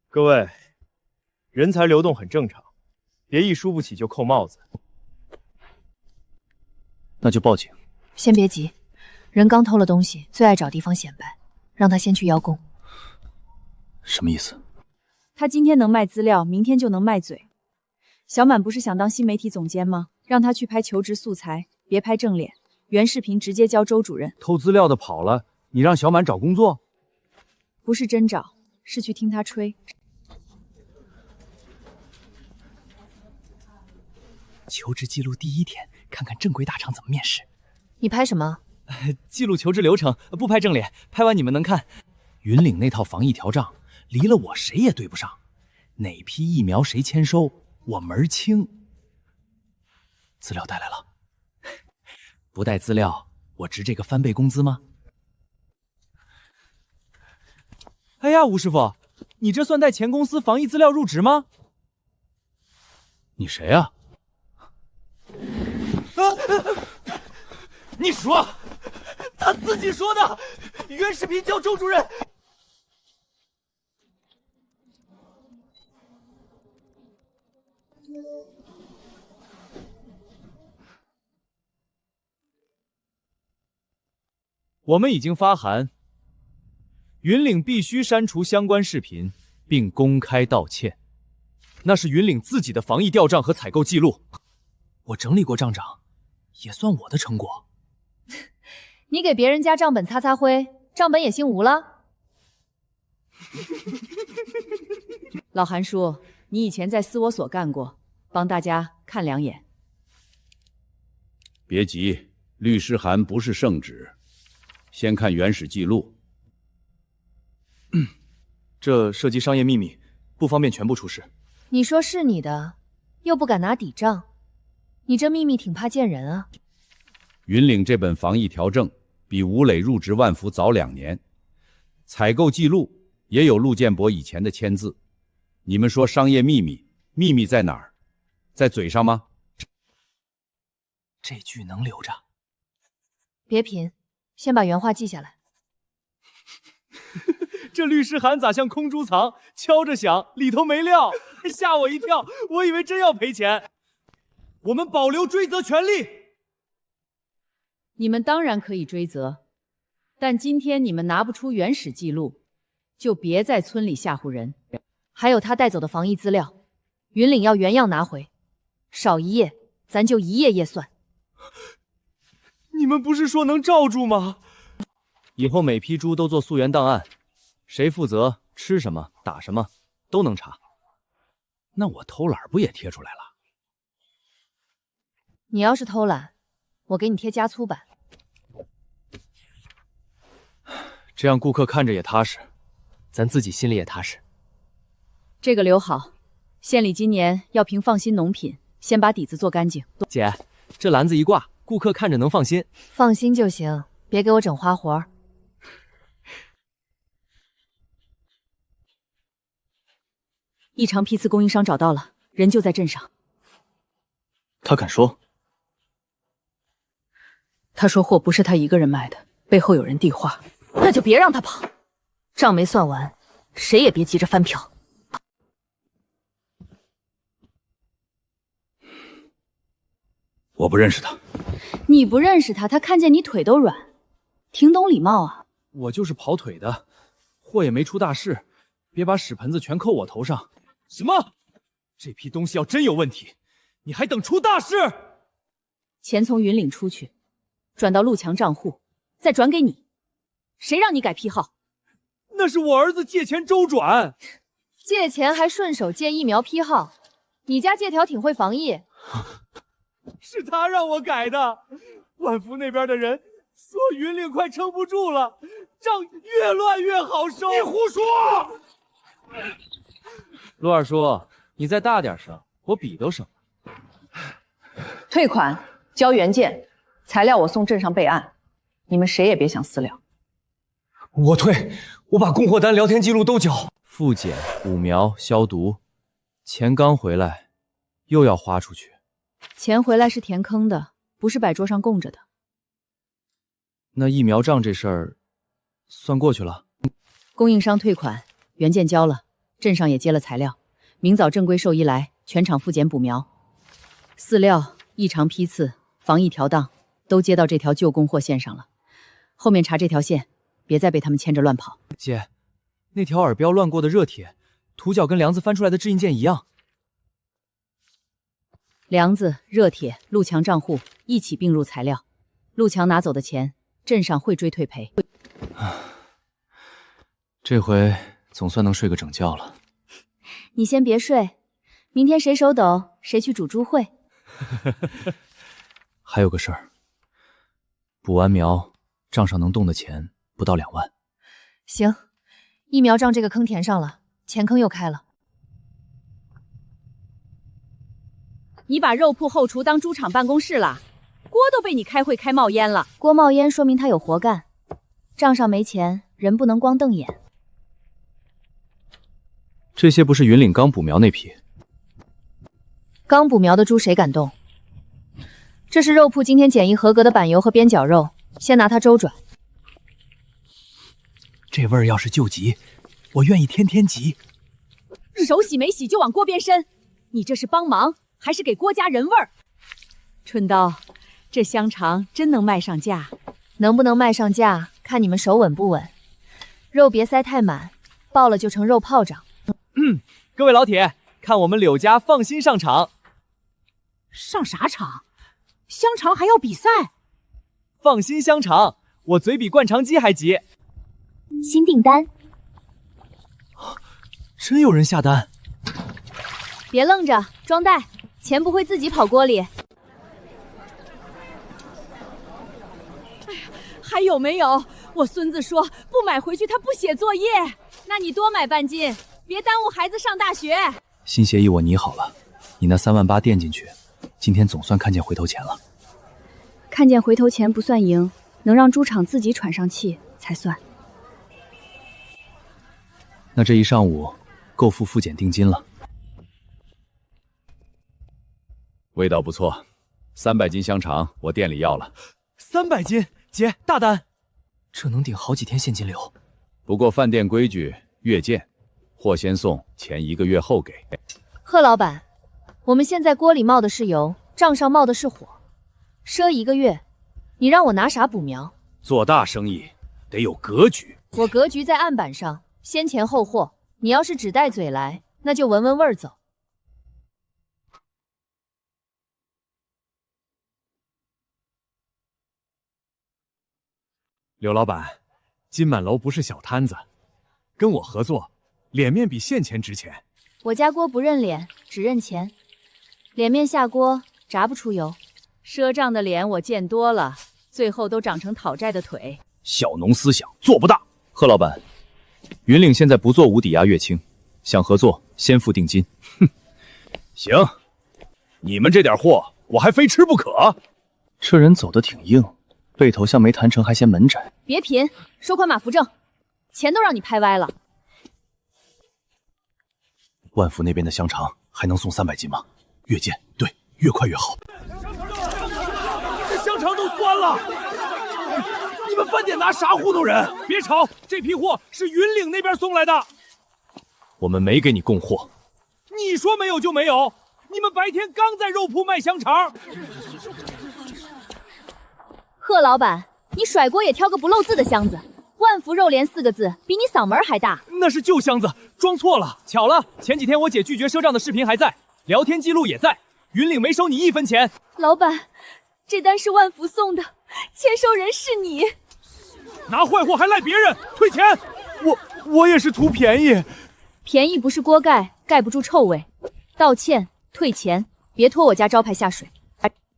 各位，人才流动很正常，别一输不起就扣帽子。那就报警。先别急，人刚偷了东西，最爱找地方显摆，让他先去邀功。什么意思？他今天能卖资料，明天就能卖嘴。小满不是想当新媒体总监吗？让他去拍求职素材，别拍正脸，原视频直接交周主任。偷资料的跑了，你让小满找工作？不是真找，是去听他吹。求职记录第1天，看看正规大厂怎么面试。你拍什么？记录求职流程，不拍正脸，拍完你们能看。云岭那套防疫条账，离了我谁也对不上。哪批疫苗谁签收，我门儿清。资料带来了，不带资料，我值这个翻倍工资吗？哎呀，吴师傅，你这算带前公司防疫资料入职吗？你谁啊？你说，他自己说的，原视频交周主任。我们已经发函，云岭必须删除相关视频，并公开道歉。那是云岭自己的防疫调账和采购记录，我整理过账长，也算我的成果。你给别人家账本擦擦灰，账本也姓吴了。老韩叔，你以前在私我所干过，帮大家看两眼。别急，律师函不是圣旨，先看原始记录。这涉及商业秘密，不方便全部出示。你说是你的，又不敢拿抵账，你这秘密挺怕见人啊。云岭这本防疫条证比吴磊入职万福早2年，采购记录也有陆建博以前的签字。你们说商业秘密，秘密在哪儿？在嘴上吗？这句能留着。别贫，先把原话记下来。这律师函咋像空珠藏，敲着响，里头没料，吓我一跳，我以为真要赔钱。我们保留追责权利。你们当然可以追责，但今天你们拿不出原始记录，就别在村里吓唬人。还有他带走的防疫资料，云岭要原样拿回，少1页，咱就1页页算。你们不是说能罩住吗？以后每批猪都做溯源档案，谁负责吃什么、打什么都能查。那我偷懒不也贴出来了？你要是偷懒，我给你贴加粗版。这样顾客看着也踏实，咱自己心里也踏实。这个留好，县里今年要评放心农品，先把底子做干净。姐，这篮子一挂，顾客看着能放心。放心就行，别给我整花活。异常批次供应商找到了，人就在镇上。他敢说？他说货不是他一个人卖的，背后有人递话。那就别让他跑，账没算完，谁也别急着翻票。我不认识他。你不认识他，他看见你腿都软，挺懂礼貌啊。我就是跑腿的，货也没出大事，别把屎盆子全扣我头上。什么？这批东西要真有问题，你还等出大事？钱从云岭出去，转到陆强账户，再转给你。谁让你改批号？那是我儿子借钱周转，借钱还顺手借疫苗批号。你家借条挺会防疫。是他让我改的。万福那边的人说云岭快撑不住了，账越乱越好收。你胡说！陆二叔，你再大点声，我笔都省了。退款，交原件，材料我送镇上备案，你们谁也别想私了。我退，我把供货单、聊天记录都交。复检、5苗、消毒，钱刚回来，又要花出去。钱回来是填坑的，不是摆桌上供着的。那疫苗账这事儿，算过去了。供应商退款，原件交了，镇上也接了材料，明早正规兽医来，全场复检补苗。饲料、异常批次、防疫调档都接到这条旧供货线上了。后面查这条线，别再被他们牵着乱跑。姐，那条耳标乱过的热铁，涂角跟梁子翻出来的制印件一样。梁子、热铁、陆强账户一起并入材料，陆强拿走的钱，镇上会追退赔。这回总算能睡个整觉了。你先别睡，明天谁手抖谁去煮猪会。还有个事儿，补完苗，账上能动的钱不到2万。行，疫苗账这个坑填上了，钱坑又开了。你把肉铺后厨当猪场办公室了，锅都被你开会开冒烟了。锅冒烟说明他有活干，账上没钱，人不能光瞪眼。这些不是云岭刚补苗那批？刚补苗的猪谁敢动？这是肉铺今天检疫合格的板油和边角肉，先拿它周转。这味儿要是救急，我愿意天天急。手洗没洗就往锅边伸，你这是帮忙还是给锅加人味儿？春刀，这香肠真能卖上价？能不能卖上价，看你们手稳不稳。肉别塞太满，爆了就成肉炮仗。各位老铁，看我们柳家放心上场。上啥场？香肠还要比赛？放心香肠，我嘴比灌肠机还急。新订单，真有人下单。别愣着，装袋，钱不会自己跑锅里。还有没有？我孙子说不买回去他不写作业。那你多买半斤，别耽误孩子上大学。新协议我拟好了，你那3万8垫进去，今天总算看见回头钱了。看见回头钱不算赢，能让猪场自己喘上气才算。那这一上午够付复检定金了。味道不错，300斤香肠我店里要了。300斤，姐大单，这能顶好几天现金流。不过饭店规矩，月件，货先送，钱1个月后给。贺老板，我们现在锅里冒的是油，账上冒的是火，赊1个月，你让我拿啥补苗？做大生意得有格局。我格局在案板上，先钱后货。你要是只带嘴来，那就闻闻味儿走。刘老板，金满楼不是小摊子，跟我合作，脸面比现钱值钱。我家锅不认脸，只认钱。脸面下锅，炸不出油。赊账的脸我见多了，最后都长成讨债的腿。小农思想做不大。贺老板，云岭现在不做无抵押月清，想合作先付定金。哼，行，你们这点货我还非吃不可。这人走得挺硬，背头像没谈成还嫌门窄。别贫，收款马扶正，钱都让你拍歪了。万福那边的香肠还能送300斤吗？越见，对，越快越好。这香肠都酸了，你们饭店拿啥糊弄人？别吵，这批货是云岭那边送来的。我们没给你供货。你说没有就没有，你们白天刚在肉铺卖香肠。贺老板，你甩锅也挑个不漏字的箱子。万福肉联4个字比你嗓门还大。那是旧箱子，装错了。巧了，前几天我姐拒绝赊账的视频还在，聊天记录也在。云岭没收你1分钱。老板，这单是万福送的，签收人是你。拿坏货还赖别人，退钱！我也是图便宜。便宜不是锅盖，盖不住臭味。道歉，退钱，别拖我家招牌下水。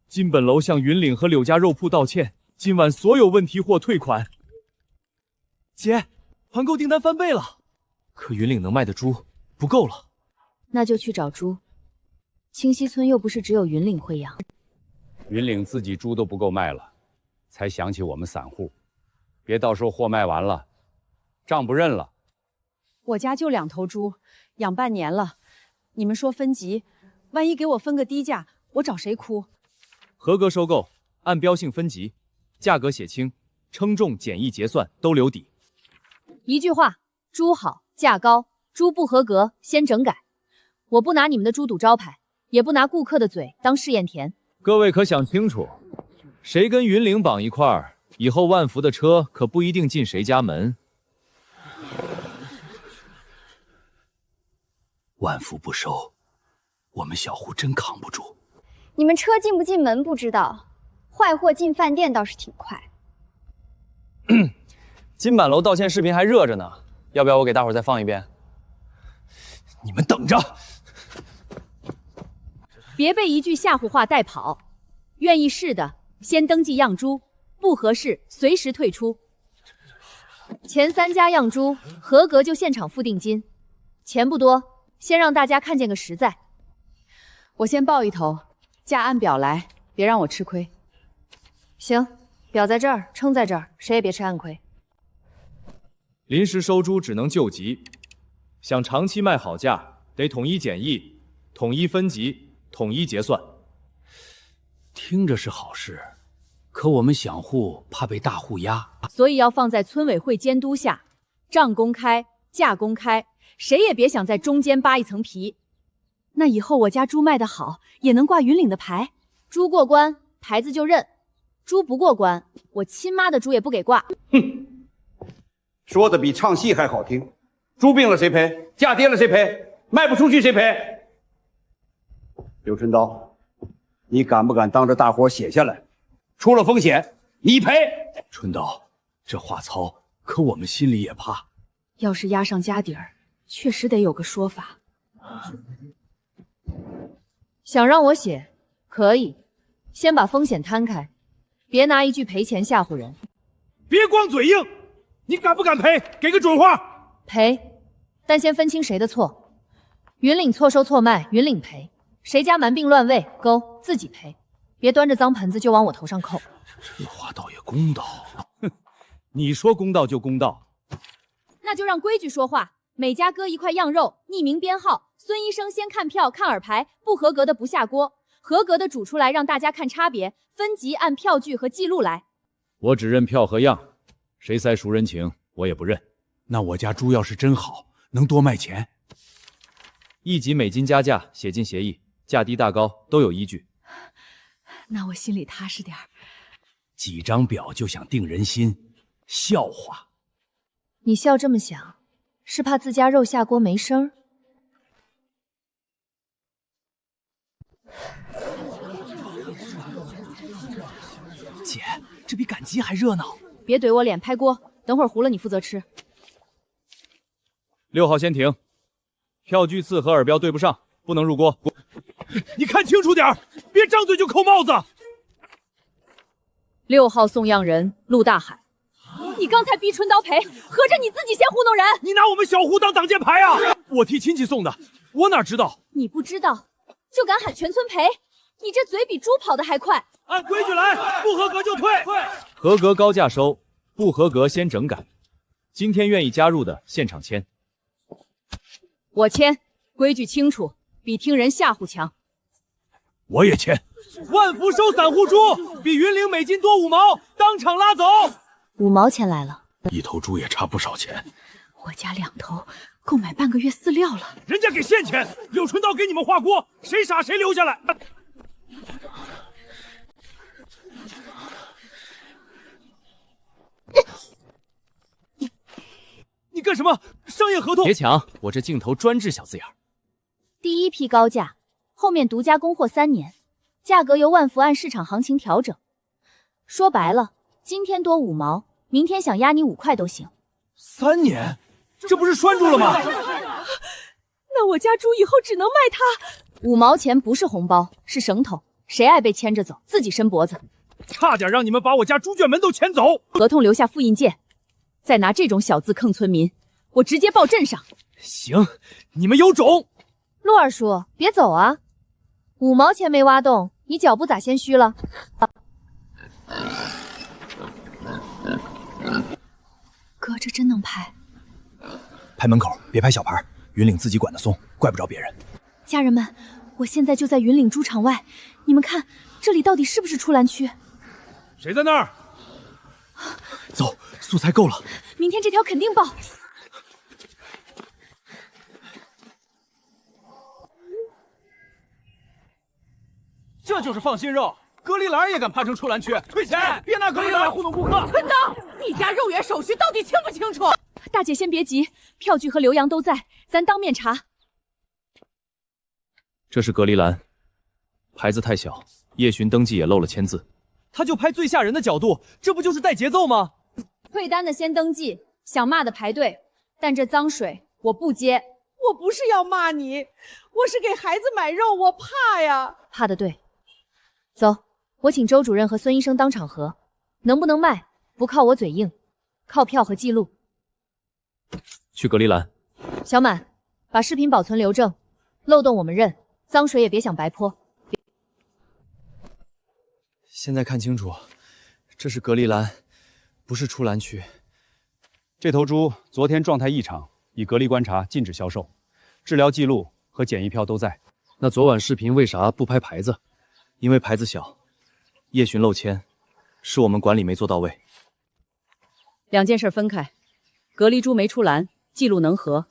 金本楼向云岭和柳家肉铺道歉，今晚所有问题货退款。姐，团购订单翻倍了，可云岭能卖的猪不够了。那就去找猪。清溪村又不是只有云岭会养。云岭自己猪都不够卖了，才想起我们散户，别到时候货卖完了，账不认了。我家就2头猪，养半年了。你们说分级，万一给我分个低价，我找谁哭？合格收购，按标性分级，价格写清，称重、检疫、结算都留底。一句话，猪好价高，猪不合格先整改。我不拿你们的猪赌招牌，也不拿顾客的嘴当试验田。各位可想清楚，谁跟云岭绑一块儿，以后万福的车可不一定进谁家门。万福不收，我们小户真扛不住。你们车进不进门不知道，坏货进饭店倒是挺快。金板楼道歉视频还热着呢，要不要我给大伙再放一遍？你们等着！别被一句吓唬话带跑。愿意试的先登记样猪，不合适随时退出。前3家样猪合格就现场付定金，钱不多，先让大家看见个实在。我先报一头，价按表来，别让我吃亏。行，表在这儿，称在这儿，谁也别吃暗亏。临时收猪只能救急，想长期卖好价，得统一检疫、统一分级、统一结算。听着是好事，可我们小户怕被大户压，所以要放在村委会监督下，账公开，价公开，谁也别想在中间扒一层皮。那以后我家猪卖得好，也能挂云岭的牌。猪过关，牌子就认；猪不过关，我亲妈的猪也不给挂。哼，说的比唱戏还好听。猪病了谁赔？价跌了谁赔？卖不出去谁赔？刘春刀，你敢不敢当着大伙写下来？出了风险，你赔。春刀，这话糙，可我们心里也怕。要是压上家底儿，确实得有个说法。想让我写，可以，先把风险摊开，别拿一句赔钱吓唬人。别光嘴硬，你敢不敢赔？给个准话。赔，但先分清谁的错。云岭错收错卖，云岭赔；谁家蛮病乱喂，勾自己赔。别端着脏盆子就往我头上扣。这话倒也公道。哼，你说公道就公道。那就让规矩说话，每家割一块样肉，匿名编号。孙医生先看票看耳牌，不合格的不下锅，合格的煮出来让大家看差别，分级按票据和记录来。我只认票和样，谁塞熟人情我也不认。那我家猪要是真好，能多卖钱，1级每斤加价，写进协议，价低大高都有依据。那我心里踏实点儿。几张表就想定人心，笑话。你笑这么响，是怕自家肉下锅没声儿？姐，这比赶集还热闹。别怼我脸，拍锅，等会儿糊了你负责吃。6号先停，票据次和耳标对不上，不能入锅。你看清楚点儿，别张嘴就扣帽子。6号送样人陆大海，你刚才逼春刀赔，合着你自己先糊弄人。你拿我们小胡当挡箭牌啊！我替亲戚送的，我哪知道？你不知道就敢喊全村赔，你这嘴比猪跑得还快。按规矩来，不合格就退。合格高价收，不合格先整改。今天愿意加入的现场签。我签，规矩清楚，比听人吓唬强。我也签。万福收散户猪，比云岭每斤多5毛，当场拉走。5毛钱来了，一头猪也差不少钱。我家2头够买半个月饲料了。人家给现钱，柳春刀给你们画锅，谁傻谁留下来。你干什么？商业合同！别抢，我这镜头专治小字眼。第1批高价，后面独家供货3年，价格由万福按市场行情调整。说白了，今天多5毛，明天想压你5块都行。3年，这不是拴住了吗？那我家猪以后只能卖它。5毛钱不是红包，是绳头，谁爱被牵着走，自己伸脖子。差点让你们把我家猪圈门都牵走。合同留下复印件。再拿这种小字坑村民，我直接报镇上。行，你们有种！陆二叔，别走啊！5毛钱没挖动，你脚步咋先虚了？哥，这真能拍？拍门口，别拍小牌，云岭自己管得松，怪不着别人。家人们，我现在就在云岭猪场外，你们看这里到底是不是出栏区？谁在那儿？走，素材够了，明天这条肯定爆。这就是放心肉，隔离栏也敢趴成出栏区，退钱！别拿隔离栏来糊弄顾客。底清不清楚？大姐先别急，票据和刘洋都在，咱当面查。这是隔离栏，牌子太小，叶巡登记也漏了签字。他就拍最吓人的角度，这不就是带节奏吗？退单的先登记，想骂的排队，但这脏水我不接。我不是要骂你，我是给孩子买肉，我怕呀。怕的对。走，我请周主任和孙医生当场核，能不能卖不靠我嘴硬，靠票和记录。去隔离栏。小满，把视频保存留证，漏洞我们认，脏水也别想白泼。现在看清楚，这是隔离栏，不是出栏区。这头猪昨天状态异常，已隔离观察，禁止销售。治疗记录和检疫票都在。那昨晚视频为啥不拍牌子？因为牌子小，叶巡漏签，是我们管理没做到位。两件事分开，隔离猪没出栏，记录能核，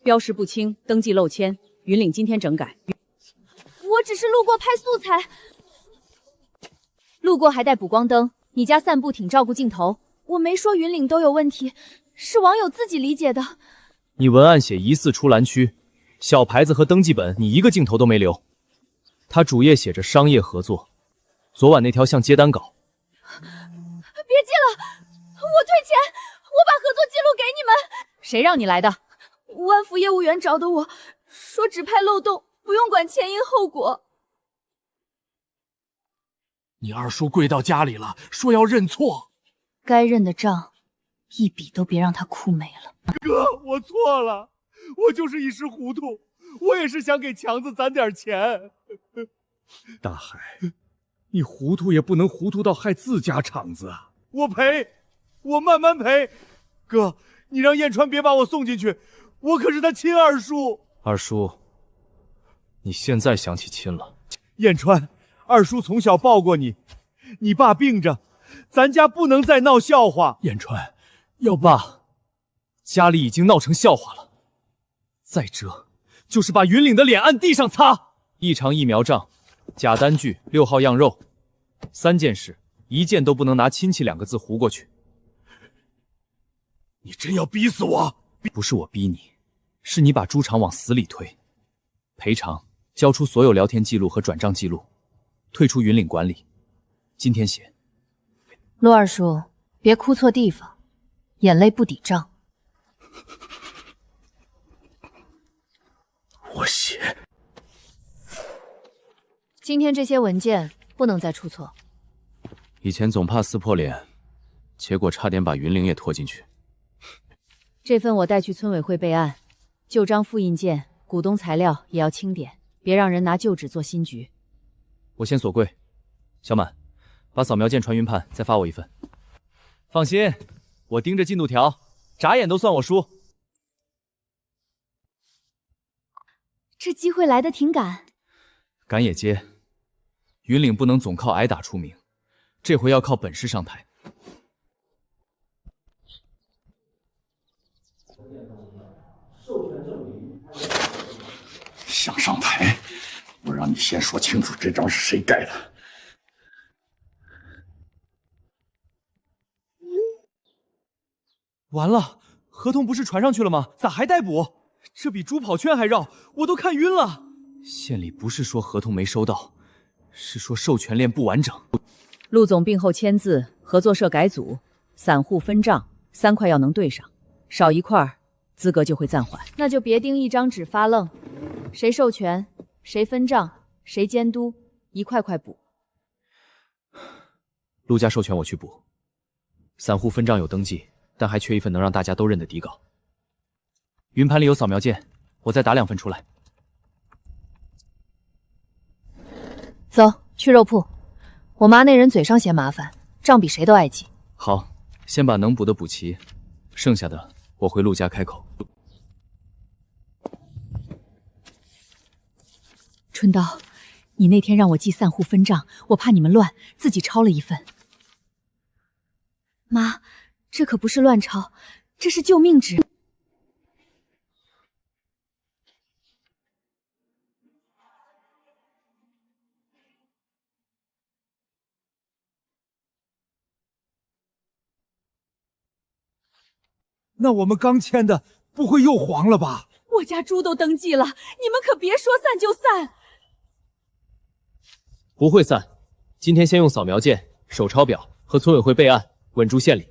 标识不清，登记漏签，云岭今天整改。我只是路过拍素材，路过还带补光灯。你家散步挺照顾镜头，我没说云岭都有问题，是网友自己理解的。你文案写疑似出栏区，小牌子和登记本你一个镜头都没留。他主页写着商业合作，昨晚那条像接单稿。别寄了，我退钱，我把合作记录给你们。谁让你来的？万福业务员找的我，说只拍漏洞，不用管前因后果。你二叔跪到家里了，说要认错。该认的账，一笔都别让他哭没了。哥，我错了，我就是一时糊涂，我也是想给强子攒点钱。大海，你糊涂也不能糊涂到害自家厂子啊！我赔，我慢慢赔。哥，你让燕川别把我送进去，我可是他亲二叔。二叔，你现在想起亲了？燕川，二叔从小抱过你，你爸病着，咱家不能再闹笑话。燕川，要爸，家里已经闹成笑话了，再折就是把云岭的脸按地上擦。异常疫苗账，假单据，6号样肉，3件事，一件都不能拿亲戚2个字糊过去。你真要逼死我？不是我逼你，是你把猪场往死里推。赔偿，交出所有聊天记录和转账记录，退出云岭管理。今天写。陆二叔，别哭错地方，眼泪不抵账。我写。今天这些文件不能再出错。以前总怕撕破脸，结果差点把云岭也拖进去。这份我带去村委会备案，旧章复印件、股东材料也要清点，别让人拿旧纸做新局。我先锁柜。小满，把扫描件传云盘，再发我一份。放心，我盯着进度条，眨眼都算我输。这机会来得挺赶。赶也接。云岭不能总靠挨打出名，这回要靠本事上台。想上台，我让你先说清楚这章是谁盖的。完了，合同不是传上去了吗？咋还逮捕？这比猪跑圈还绕，我都看晕了。县里不是说合同没收到，是说授权链不完整。陆总病后签字，合作社改组，散户分账，3块要能对上，少1块，资格就会暂缓。那就别盯一张纸发愣，谁授权，谁分账，谁监督，一块块补。陆家授权我去补，散户分账有登记，但还缺一份能让大家都认的底稿。云盘里有扫描件，我再打2份出来。走，去肉铺。我妈那人嘴上嫌麻烦，账比谁都爱记。好，先把能补的补齐，剩下的我回陆家开口。春刀，你那天让我记散户分账，我怕你们乱，自己抄了一份。妈，这可不是乱抄，这是救命纸。那我们刚签的不会又黄了吧？我家猪都登记了，你们可别说散就散。不会散，今天先用扫描件、手抄表和村委会备案，稳住县里。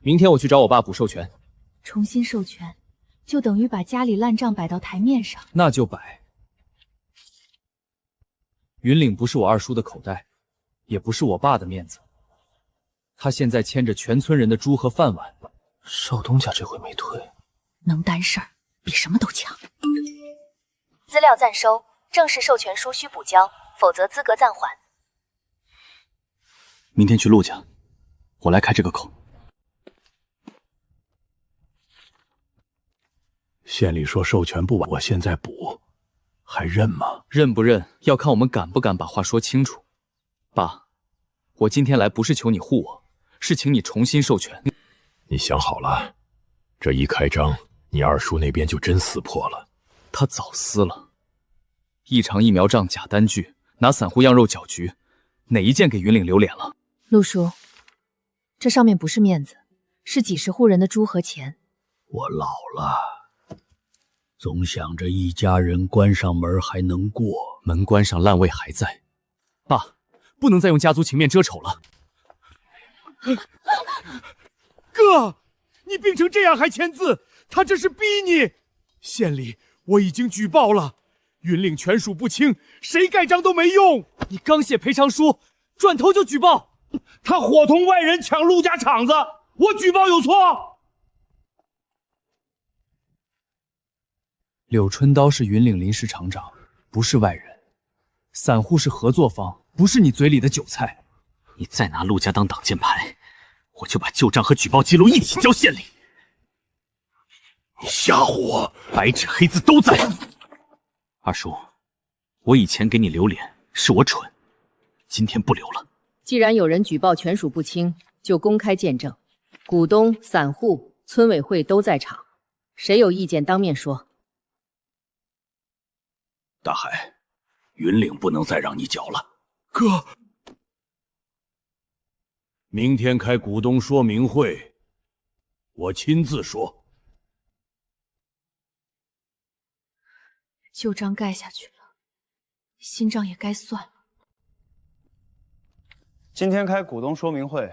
明天我去找我爸补授权。重新授权，就等于把家里烂账摆到台面上。那就摆。云岭不是我二叔的口袋，也不是我爸的面子。他现在牵着全村人的猪和饭碗。少东家这回没退，能担事儿，比什么都强。资料暂收，正式授权书需补交，否则资格暂缓。明天去陆家，我来开这个口。县里说授权不晚，我现在补，还认吗？认不认，要看我们敢不敢把话说清楚。爸，我今天来不是求你护我，是请你重新授权。你想好了，这一开张，你二叔那边就真撕破了。他早撕了，异常疫苗账假单据，拿散户样肉搅局，哪一件给云岭留脸了？陆叔，这上面不是面子，是几十户人的猪和钱。我老了，总想着一家人关上门还能过，门关上烂味还在。爸，不能再用家族情面遮丑了。哥，你病成这样还签字，他这是逼你！县里我已经举报了，云岭权属不清，谁盖章都没用。你刚写赔偿书，转头就举报，他伙同外人抢陆家场子，我举报有错？柳春刀是云岭临时厂长，不是外人。散户是合作方，不是你嘴里的韭菜。你再拿陆家当挡箭牌，我就把旧账和举报记录一起交县里。你吓唬我，白纸黑字都在。二叔，我以前给你留脸，是我蠢，今天不留了。既然有人举报权属不清，就公开见证，股东、散户、村委会都在场，谁有意见当面说。大海，云岭不能再让你搅了。哥，明天开股东说明会，我亲自说。旧账盖下去了，新账也该算了。今天开股东说明会，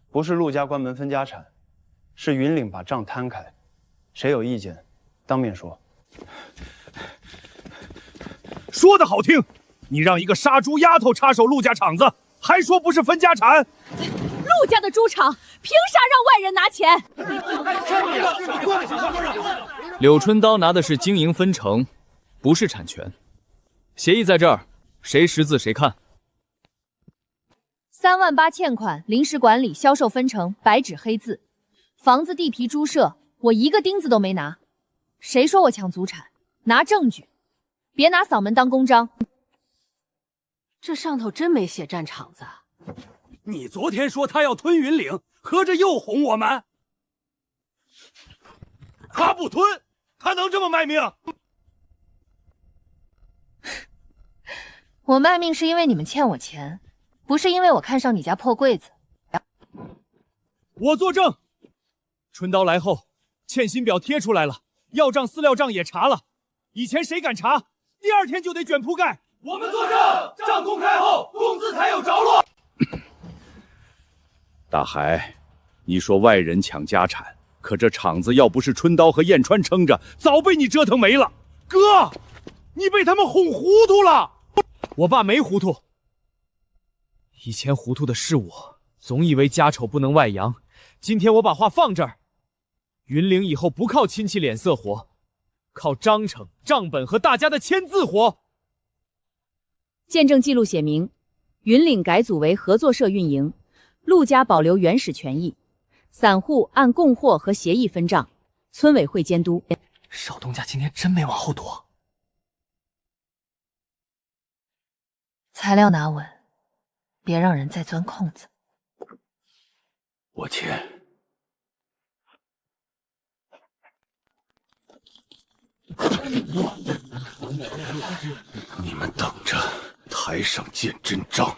不是陆家关门分家产，是云岭把账摊开，谁有意见，当面说。说的好听，你让一个杀猪丫头插手陆家场子，还说不是分家产。陆家的猪场凭啥让外人拿钱？柳春刀拿的是经营分成，不是产权。协议在这儿，谁识字谁看。3万8欠款，临时管理，销售分成，白纸黑字。房子、地皮、猪舍，我一个钉子都没拿。谁说我抢祖产？拿证据，别拿嗓门当公章。这上头真没写占场子。你昨天说他要吞云岭，合着又哄我们？他不吞，他能这么卖命？我卖命是因为你们欠我钱，不是因为我看上你家破柜子。我作证，春刀来后，欠薪表贴出来了，要账饲料账也查了。以前谁敢查，第2天就得卷铺盖。我们作证，账公开后，工资才有着落。大海，你说外人抢家产，可这厂子要不是春刀和燕川撑着，早被你折腾没了。哥，你被他们哄糊涂了。我爸没糊涂，以前糊涂的是我，总以为家丑不能外扬。今天我把话放这儿，云岭以后不靠亲戚脸色活，靠章程、账本和大家的签字活。见证记录写明，云岭改组为合作社运营，陆家保留原始权益，散户按供货和协议分账，村委会监督。少东家今天真没往后躲。材料拿稳，别让人再钻空子。我签。你们等着，台上见真章。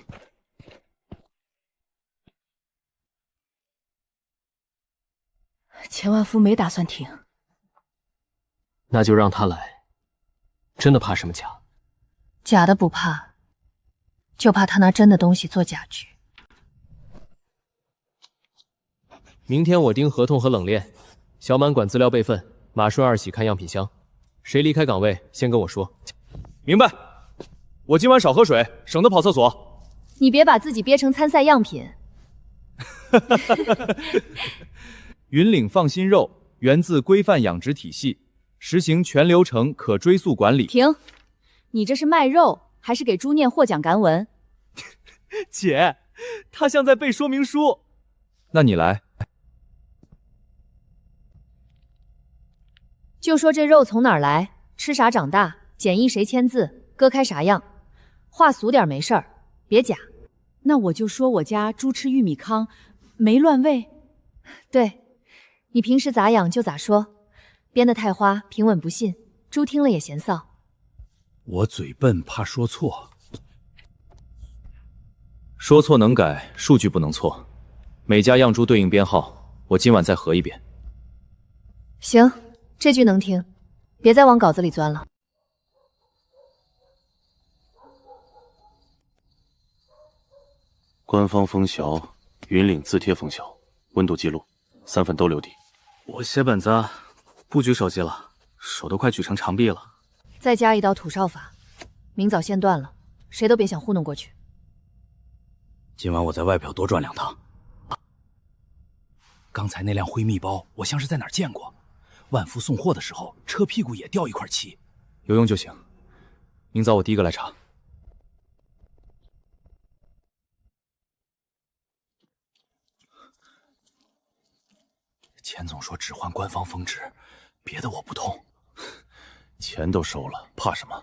钱万福没打算停，那就让他来。真的怕什么假？假的不怕，就怕他拿真的东西做假局。明天我盯合同和冷链，小满管资料备份，马顺二喜看样品箱。谁离开岗位，先跟我说。明白。我今晚少喝水，省得跑厕所。你别把自己憋成参赛样品。云岭放心肉源自规范养殖体系，实行全流程可追溯管理。停！你这是卖肉，还是给猪念获奖感文？姐，他像在背说明书。那你来。就说这肉从哪儿来，吃啥长大，检疫谁签字，割开啥样，话俗点没事儿，别假。那我就说我家猪吃玉米糠，没乱喂。对，你平时咋养就咋说，编得太花，平稳不信，猪听了也嫌臊。我嘴笨，怕说错。说错能改，数据不能错。每家样猪对应编号，我今晚再核一遍。行，这句能听，别再往稿子里钻了。官方封销，云岭自贴封销，温度记录，3份都留底。我写本子，不举手机了，手都快举成长臂了。再加一道土哨法，明早线断了，谁都别想糊弄过去。今晚我在外表多转2趟。刚才那辆灰蜜包，我像是在哪儿见过。万福送货的时候，车屁股也掉一块漆。有用就行。明早我第一个来查。钱总说只换官方封纸，别的我不通。钱都收了，怕什么？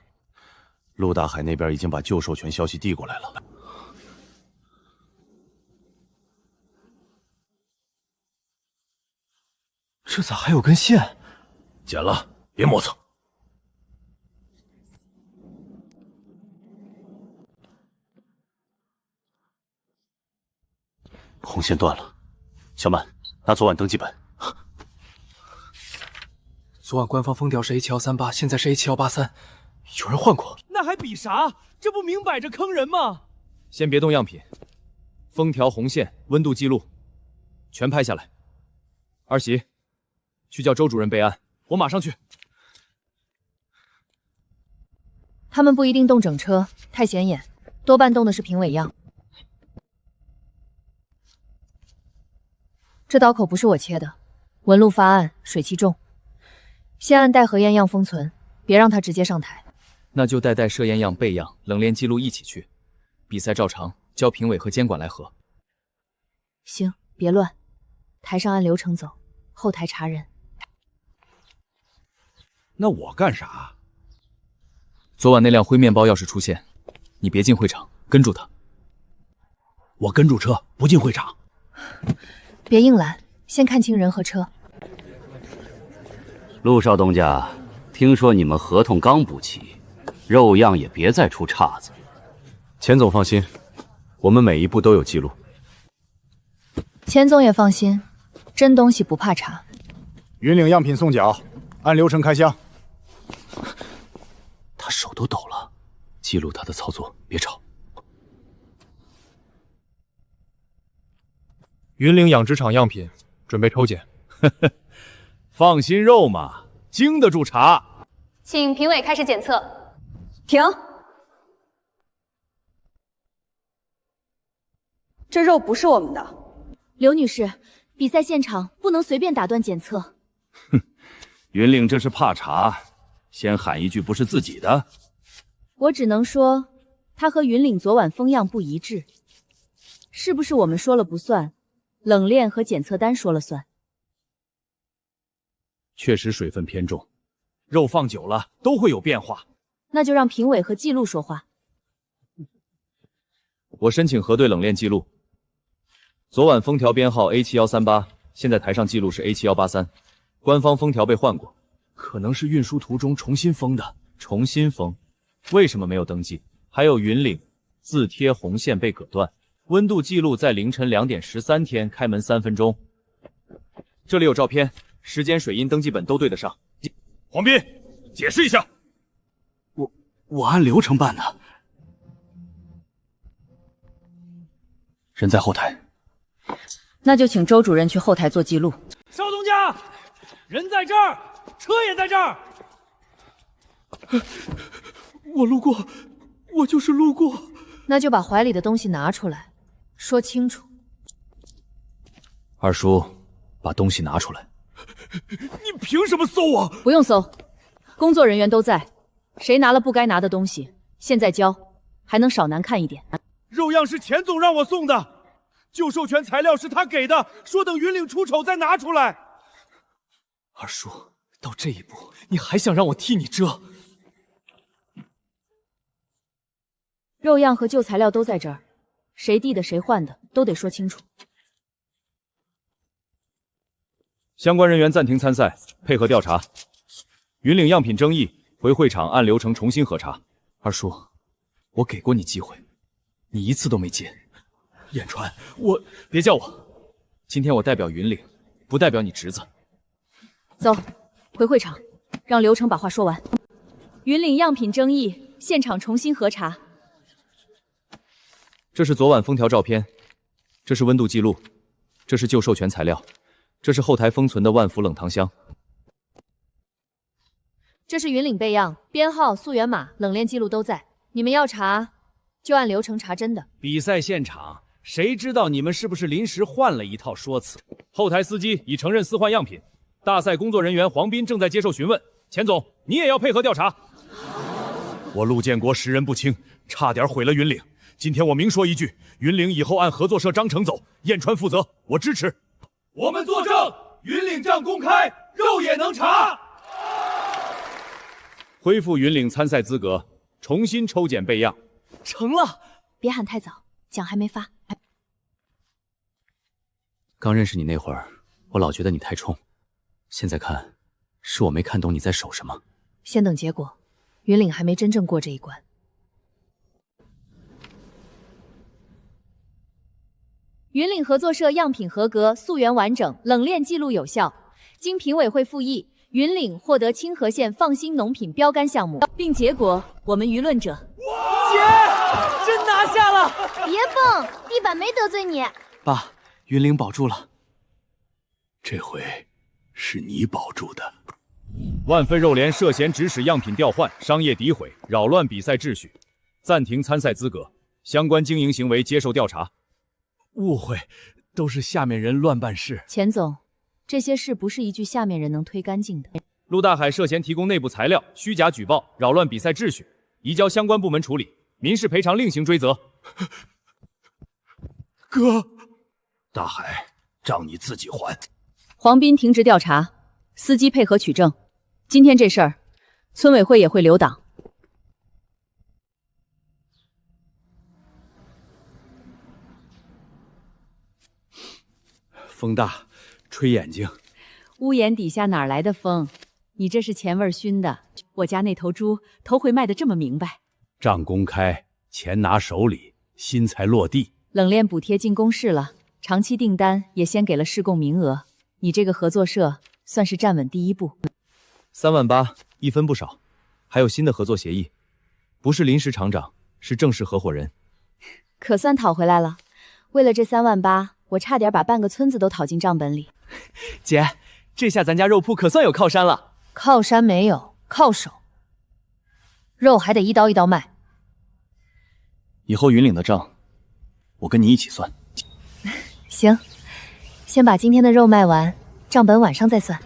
陆大海那边已经把旧授权消息递过来了。这咋还有根线？剪了，别磨蹭。红线断了，小满，拿昨晚登记本。昨晚官方封条是 H138，现在是 H183，有人换过。那还比啥？这不明摆着坑人吗？先别动样品，封条、红线、温度记录，全拍下来。二喜，去叫周主任备案，我马上去。他们不一定动整车，太显眼，多半动的是评委样。这刀口不是我切的，纹路发暗，水汽重，先按带核验样封存，别让它直接上台。那就带设验样、备样、冷链记录一起去。比赛照常，交评委和监管来核。行，别乱，台上按流程走，后台查人。那我干啥？昨晚那辆灰面包要是出现，你别进会场，跟住他。我跟住车，不进会场。别硬拦，先看清人和车。陆少东家，听说你们合同刚补齐，肉样也别再出岔子。钱总放心，我们每一步都有记录。钱总也放心，真东西不怕查。云岭样品送缴，按流程开箱。他手都抖了，记录他的操作，别吵。云岭养殖场样品准备抽检。放心肉嘛，经得住查。请评委开始检测。停！这肉不是我们的。刘女士，比赛现场不能随便打断检测。云岭这是怕查，先喊一句不是自己的。我只能说，他和云岭昨晚封样不一致，是不是我们说了不算？冷链和检测单说了算。确实水分偏重，肉放久了都会有变化。那就让评委和记录说话。我申请核对冷链记录。昨晚封条编号 A7138，现在台上记录是 A7183，官方封条被换过，可能是运输途中重新封的。重新封？为什么没有登记？还有云岭自贴红线被割断，温度记录在凌晨2点13天开门3分钟。这里有照片，时间、水印、登记本都对得上。黄斌，解释一下。我按流程办的。人在后台。那就请周主任去后台做记录。少东家，人在这儿，车也在这儿。我路过，我就是路过。那就把怀里的东西拿出来，说清楚。二叔，把东西拿出来。你凭什么搜我？不用搜，工作人员都在。谁拿了不该拿的东西，现在交，还能少难看一点。肉样是钱总让我送的，旧授权材料是他给的，说等云岭出丑再拿出来。二叔，到这一步，你还想让我替你遮？肉样和旧材料都在这儿，谁递的谁换的，都得说清楚。相关人员暂停参赛，配合调查。云岭样品争议，回会场按流程重新核查。二叔，我给过你机会，你一次都没接。眼川，别叫我。今天我代表云岭，不代表你侄子。走，回会场，让流程把话说完。云岭样品争议，现场重新核查。这是昨晚封条照片，这是温度记录，这是旧授权材料，这是后台封存的万福冷糖箱，这是云岭备样，编号、溯源码、冷链记录都在。你们要查，就按流程查真的。比赛现场，谁知道你们是不是临时换了一套说辞？后台司机已承认私换样品，大赛工作人员黄斌正在接受询问。钱总，你也要配合调查。我陆建国识人不清，差点毁了云岭。今天我明说一句，云岭以后按合作社章程走，燕川负责，我支持。我们作证，云岭账公开，肉也能查。恢复云岭参赛资格，重新抽检备样。成了。别喊太早，奖还没发。刚认识你那会儿，我老觉得你太冲，现在看，是我没看懂你在守什么。先等结果，云岭还没真正过这一关。云岭合作社样品合格，溯源完整，冷链记录有效。经评委会复议，云岭获得清河县放心农品标杆项目，并结果我们舆论者。姐，真拿下了！别蹦，地板没得罪你。爸，云岭保住了。这回是你保住的。万分肉联涉嫌指使样品调换、商业诋毁、扰乱比赛秩序，暂停参赛资格，相关经营行为接受调查。误会，都是下面人乱办事。钱总，这些事不是一句下面人能推干净的。陆大海涉嫌提供内部材料、虚假举报、扰乱比赛秩序，移交相关部门处理，民事赔偿另行追责。哥，大海，账你自己还。黄斌停职调查，司机配合取证。今天这事儿，村委会也会留档。风大，吹眼睛。屋檐底下哪来的风？你这是钱味熏的。我家那头猪头回卖的这么明白。账公开，钱拿手里，新材落地。冷链补贴进公示了，长期订单也先给了试供名额。你这个合作社算是站稳第一步。3万8，一分不少，还有新的合作协议，不是临时厂长，是正式合伙人。可算讨回来了。为了这3万8，我差点把半个村子都讨进账本里。姐，这下咱家肉铺可算有靠山了。靠山没有，靠手。肉还得一刀一刀卖。以后云岭的账，我跟你一起算。行，先把今天的肉卖完，账本晚上再算。